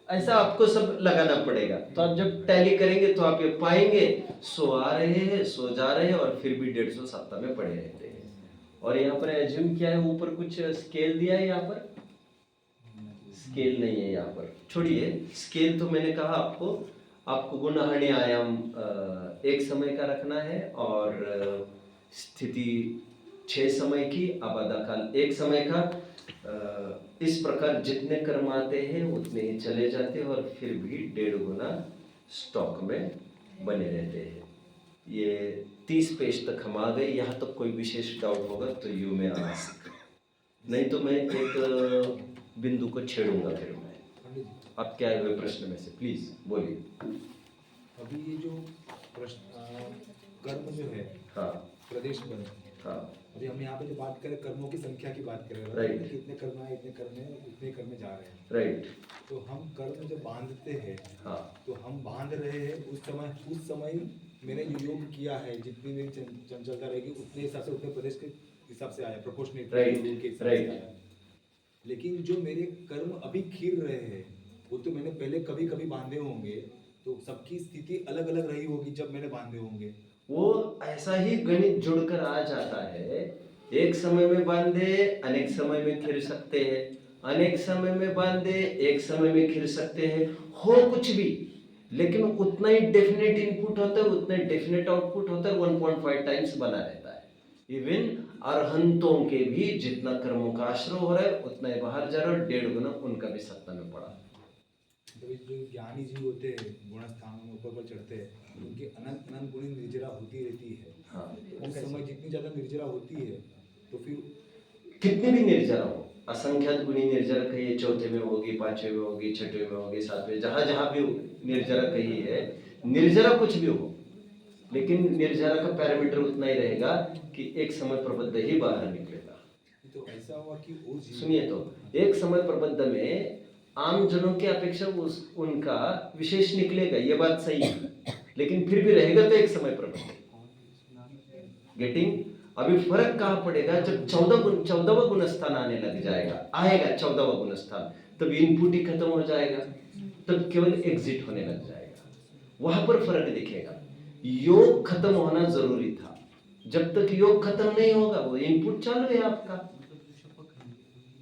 ऐसा आपको सब लगाना पड़ेगा। तो आप जब टैली करेंगे तो आप ये पाएंगे 100 आ रहे हैं, 100 जा रहे हैं, और फिर भी 150 सप्ताह में पड़े रहते हैं। और यहाँ पर एज्यूम किया है, ऊपर कुछ स्केल दिया है, यहाँ पर स्केल नहीं है। यहाँ पर छोड़िए स्केल, तो मैंने कहा आपको गुणहरणीय आयाम एक समय का रखना है, और स्थिति 6 समय की, आबादा काल 1 समय का। इस प्रकार जितने कर्म आते हैं उतने ही चले जाते हैं, और फिर भी 1.5 गुना स्टॉक में बने रहते हैं। ये 30 पेज तक हम आ गए। यहाँ तक कोई विशेष डाउट होगा तो यू में आस्क, नहीं तो मैं एक बिंदु को छेड़ूंगा फिर मैं। आप क्या हुए प्रश्न में से प्लीज बोलिए। अभी ये जो प्रश्न कर्म जो है, हाँ प्रदेश बंद, हाँ, अभी हम यहाँ पे जो बात करें कर्मों की संख्या की बात कर रहे हैं, Right. कितने कर्म आए, इतने कर्म है, उतने कर्म में जा रहे हैं। राइट, तो हम कर्म जब बांधते हैं, हाँ तो हम बांध रहे हैं उस समय मैंने जो योग किया है, जितनी मेरी चंचलता रहेगी उतने हिसाब से, उतने प्रदेश के हिसाब से आया, प्रोपोर्शनेट Right. आया। लेकिन जो मेरे कर्म अभी खिर रहे हैं, वो तो मैंने पहले कभी कभी बांधे होंगे, तो सबकी स्थिति अलग अलग रही होगी जब मैंने बांधे होंगे। वो ऐसा ही गणित जुड़कर आ जाता है। एक समय में बांधे अनेक समय में खिर सकते हैं, अनेक समय में बांधे एक समय में खिर सकते हैं, हो कुछ भी, लेकिन उतना ही डेफिनेट इनपुट होता है, उतना ही डेफिनेट आउटपुट होता है। 1.5 टाइम्स बना रहता है। इवन अरहंतों के भी जितना कर्मों का आश्रय हो रहा है उतना ही बाहर जा रहा है, 1.5 गुना उनका भी सत्ता में पड़ा। तो जो ज्ञानी जीव होते हैं, गुण स्थान में ऊपर पर चढ़ते हैं, उनकी अनंत अनंत गुणी निर्जरा होती रहती है। हाँ, उस समय जितनी ज्यादा निर्जरा होती है, तो फिर कितने भी निर्जरा हो, असंख्यात गुणी निर्जरा कही, 4थे में होगी, 5वें में होगी, 6वें में होगी, 7वें, जहां जहां भी निर्जरा कही है, निर्जरा कुछ भी हो, लेकिन निर्जरा का पैरामीटर उतना ही रहेगा कि एक समय प्रबद्ध ही बाहर निकलेगा। तो ऐसा हुआ कि वो सुनिए, तो एक समय प्रबद्ध में आम जनों की अपेक्षा उनका विशेष निकलेगा, ये बात सही है, लेकिन फिर भी रहेगा तो एक समय प्रबद्ध। गेटिंग? अभी फर्क कहाँ पड़ेगा? जब 14वां गुणस्थान आने लग जाएगा, आएगा 14वां गुणस्थान, तब इनपुट ही खत्म हो जाएगा, तब केवल एग्जिट होने लग जाएगा। वहां पर फर्क दिखेगा। योग खत्म होना जरूरी था, जब तक योग खत्म नहीं होगा वो इनपुट चालू है आपका।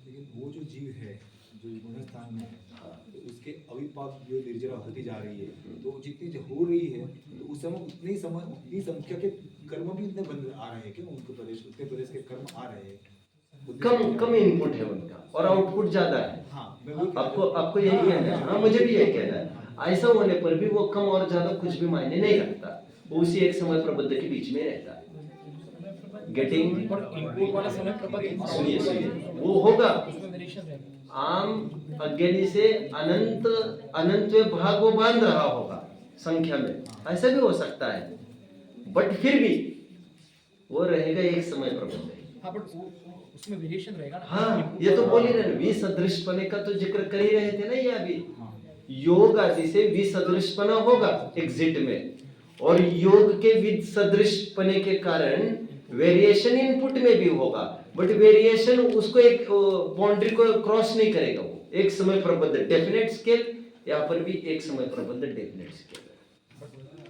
लेकिन वो जो जीव है जो गुणस्थान में है, तो उसके अविपाक जो निर्जरा होती जा रही है, तो जितनी जो हो रही है तो उस समय उतनी संख्या के कर्म भी उतने बंद आ रहे हैं क्या उनके प्रदेश, उत्तर प्रदेश के कर्म आ रहे हैं? कम कम इनपुट है उनका और आउटपुट ज्यादा है। हाँ, मैं वही आपको आपको यही कहना है। हाँ, मुझे भी यही कहना है। ऐसा होने पर भी वो कम और ज्यादा कुछ भी मायने नहीं रखता, वो उसी एक समय प्रबंध के बीच में रहता है। गेटिंग इनपुट वाला समय प्रबंध सुनिए सुनिए, वो होगा उसमें वेरिएशन रहेगा। आम अज्ञानी से अनंत अनंत भाग वो बांध रहा होगा संख्या में, ऐसा भी हो सकता है, बट फिर भी वो रहेगा एक समय प्रबंध। हाँ बट उसमें वेरिएशन रहेगा ना। हाँ, ये तो बोल ही रहे, विसदृशपने का तो जिक्र कर ही रहे थे ना ये अभी। योग आदि से विसदृशपना होगा एग्जिट में, और योग के विसदृशपने के कारण वेरिएशन इनपुट में भी होगा, बट वेरिएशन उसको एक बाउंड्री को क्रॉस नहीं करेगा। वो एक समय प्रबद्ध डेफिनेट स्केल, यहाँ पर भी एक समय प्रबद्ध definite scale.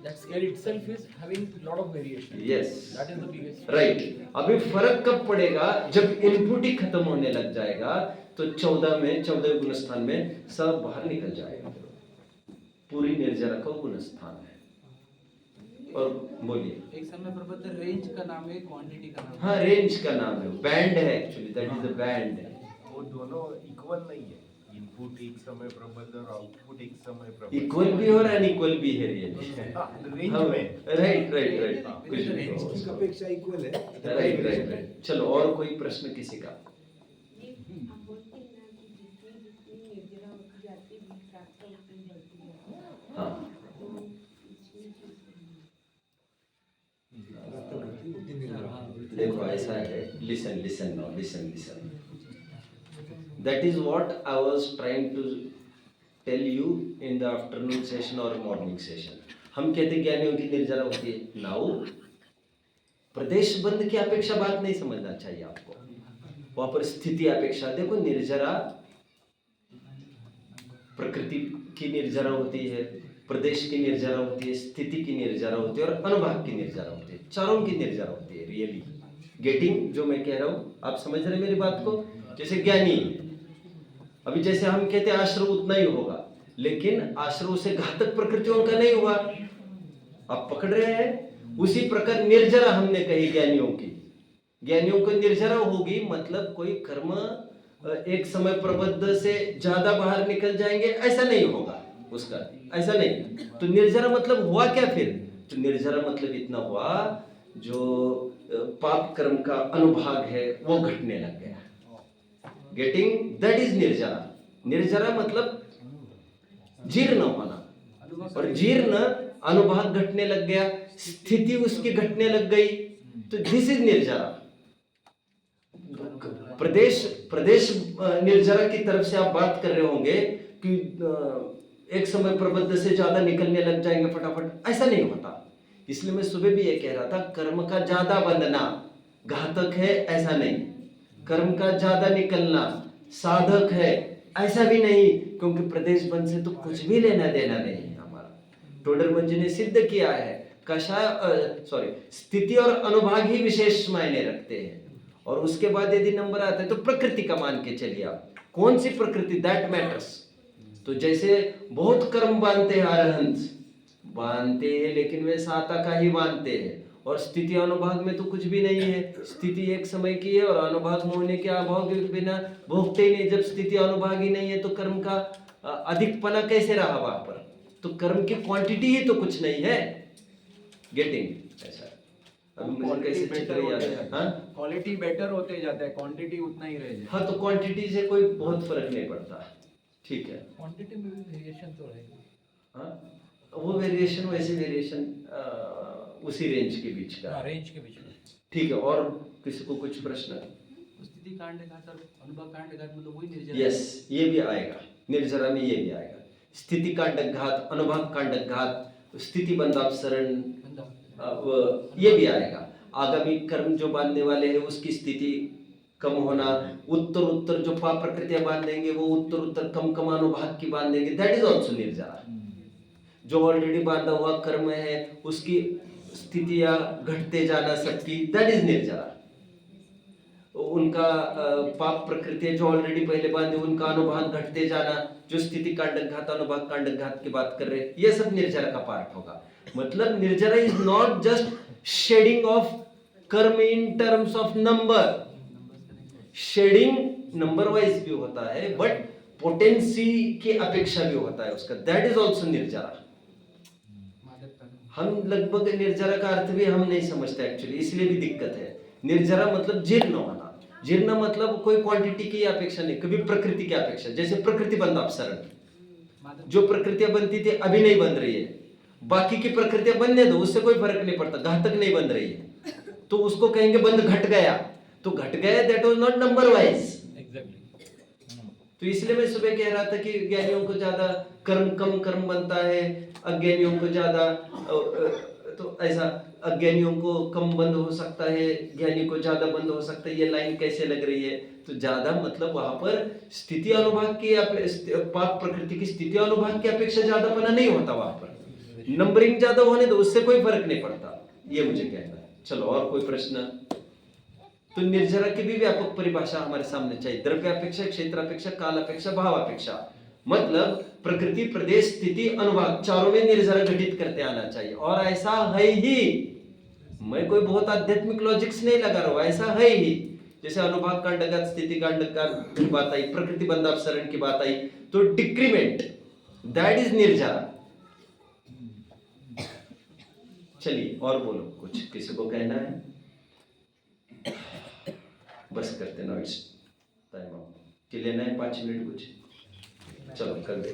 That scale itself is having lot of variation. Yes. That is the biggest. Right. अभी फर्क कब पड़ेगा? जब इनपुट ही खत्म होने लग जाएगा तो 14 गुण स्थान में सब बाहर निकल जाएगा। पूरी निर्जरा का गुण स्थान है। और बोलिए। एक समय प्रबंध रेंज का नाम है, क्वांटिटी का नाम है। हाँ, रेंज का नाम है, बैंड है actually, that is a band. वो दोनों इक्वल नहीं है, इनपुट एक समय प्रबंध और आउटपुट एक समय प्रबंध। इक्वल भी और अनइक्वल भी है रेंज में। राइट राइट राइट, कुछ भी रेंज की हो। अपेक्षा इक्वल है। Right right right. चलो, और कोई प्रश्न किसी का? हम बोलते हैं ना कि जितनी जितनी निर्जरा होती जाती है प्राप्त उतनी बढ़ती है। हाँ, तो इसमें देखो ऐसा है, listen listen now, listen listen, that is what I was trying to tell you in the afternoon session और मॉर्निंग सेशन। हम कहते ज्ञानियों की निर्जरा होती है। नाउ प्रदेश बंद की अपेक्षा बात नहीं समझना चाहिए आपको, वहां पर स्थिति अपेक्षा। देखो, निर्जरा प्रकृति की निर्जरा होती है, प्रदेश की निर्जरा होती है, स्थिति की निर्जरा होती है और अनुभाग की निर्जरा होती है। चारों की निर्जरा होती है। रियली गेटिंग जो मैं कह रहा हूं, आप समझ रहे हैं मेरी बात को? जैसे ज्ञानी, अभी जैसे हम कहते हैं आश्रव उतना ही होगा, लेकिन आश्रव से घातक प्रकृतियों का नहीं हुआ, आप पकड़ रहे हैं? उसी प्रकार निर्जरा हमने कही ज्ञानियों की, ज्ञानियों को निर्जरा होगी मतलब कोई कर्म एक समय प्रबद्ध से ज्यादा बाहर निकल जाएंगे, ऐसा नहीं होगा उसका, ऐसा नहीं। तो निर्जरा मतलब हुआ क्या फिर? तो निर्जरा मतलब इतना हुआ जो पाप कर्म का अनुभाग है वो घटने लग गया। गेटिंग, दैट इज निर्जरा। निर्जरा मतलब जीर्ण होना, और जीर्ण अनुभाग घटने लग गया, स्थिति उसकी घटने लग गई, तो दिस इज निर्जरा। प्रदेश निर्जरा की तरफ से आप बात कर रहे होंगे कि एक समय प्रबद्ध से ज्यादा निकलने लग जाएंगे फटाफट, ऐसा नहीं होता। इसलिए मैं सुबह भी ये कह रहा था, कर्म का ज्यादा बंधना घातक है ऐसा नहीं, कर्म का ज्यादा निकलना साधक है ऐसा भी नहीं, क्योंकि प्रदेश बंध से तो कुछ भी लेना देना नहीं है हमारा। टोडरमल जी ने सिद्ध किया है, स्थिति और अनुभाग ही विशेष मायने रखते हैं, और उसके बाद यदि नंबर आता है तो प्रकृति का मान के चलिए आप, कौन सी प्रकृति, दैट मैटर्स। तो जैसे बहुत कर्म बांधते हैं, अरहंत बांधते हैं, लेकिन वे साता का ही बांधते हैं, और स्थिति अनुभाग में तो कुछ भी नहीं है। स्थिति एक समय की है और अनुभाग होने के अभाव के बिना भोगते ही नहीं। जब स्थिति अनुभाग ही नहीं है तो कर्म का अधिकपना कैसे रहा वहां पर? तो कर्म की क्वांटिटी ही तो कुछ नहीं है। गेटिंग ऐसा कैसे चित्र याद है? हाँ, क्वालिटी बेटर होते जाता है, क्वांटिटी उतना ही रह जाए। हाँ, तो क्वांटिटी से कोई बहुत फर्क नहीं पड़ता। ठीक है, क्वांटिटी में भी वेरिएशन तो रहेगी। हाँ, वो वेरिएशन वैसे वेरिएशन उसी रेंज के बीच का, रेंज के बीच में। ठीक है, और किसी को कुछ प्रश्न? स्थिति कांड घात और अनुभव कांड घात मतलब वही निर्जरा। यस, ये भी आएगा निर्जरा में, ये भी आएगा। स्थिति कांडक घात, अनुभाग कांडक घात, स्थिति बंधापसरण, ये भी आएगा। आगामी कर्म जो बांधने वाले हैं उसकी स्थिति कम होना, उत्तर जो पाप प्रकृतियां बांधेंगे वो उत्तर कम अनुभाग की बांधेंगे, दैट इज ऑल्सो निर्जरा। जो ऑलरेडी बांधा हुआ कर्म है उसकी स्थितियां घटते जाना सबकी, दैट इज निर्जरा। उनका पाप प्रकृति है जो ऑलरेडी पहले बांधे, उनका अनुभान घटते जाना, जो स्थिति कांडक घात अनुभाग कांडक घात की बात कर रहे हैं, ये सब निर्जरा का पार्ट होगा। मतलब निर्जरा is not just shedding of karma in terms of number, shedding number wise भी होता है, बट पोटेंसी की अपेक्षा भी होता है उसका, दैट इज ऑल्सो निर्जरा। हम लगभग निर्जरा का अर्थ भी हम नहीं समझते एक्चुअली, इसलिए भी दिक्कत है। निर्जरा मतलब जीर्ण होना, जीर्ण मतलब कोई क्वांटिटी की अपेक्षा नहीं, कभी प्रकृति की अपेक्षा। जैसे प्रकृति बंद अपसरण, जो प्रकृतियां बनती थी अभी नहीं बन रही है, बाकी की प्रकृतियां बनने दो, उससे कोई फर्क नहीं पड़ता, घातक नहीं बन रही है तो उसको कहेंगे बंद घट गया, तो घट गया, that was not number wise. तो इसलिए मैं सुबह कह रहा था कि ज्ञानियों को ज्यादा कर्म कम कर्म बनता है, अज्ञानियों को ज्यादा, तो ऐसा अज्ञानियों को कम बंद हो सकता है, ज्ञानी को ज्यादा बंद हो सकता है। ये लाइन कैसे लग रही है? तो ज्यादा मतलब वहां पर स्थिति अनुभाग की, पाप प्रकृति की स्थिति अनुभाग की अपेक्षा ज्यादा पना नहीं होता, वहां पर नंबरिंग ज्यादा होने दो, उससे कोई फर्क नहीं पड़ता, ये मुझे कहना है। चलो और कोई प्रश्न? तो निर्जरा की भी व्यापक परिभाषा हमारे सामने चाहिए। द्रव्यापेक्षा, क्षेत्रापेक्षा, कालापेक्षा, भावापेक्षा, मतलब प्रकृति, प्रदेश, स्थिति, अनुभाग, चारों में निर्जरा घटित करते आना चाहिए। और ऐसा है ही, मैं कोई बहुत आध्यात्मिक लॉजिक्स नहीं लगा रहा हूं, ऐसा है ही। जैसे अनुभाग कांडक, स्थिति कांडक की बात आई, प्रकृति बंध अपसरण की बात आई, तो डिक्रीमेंट, दैट इज निर्जरा। चलिए और बोलो, कुछ किसी को कहना है? बस करते ना, इट्स टाइम आउट के लिए 5 मिनट कुछ, चलो कर दे।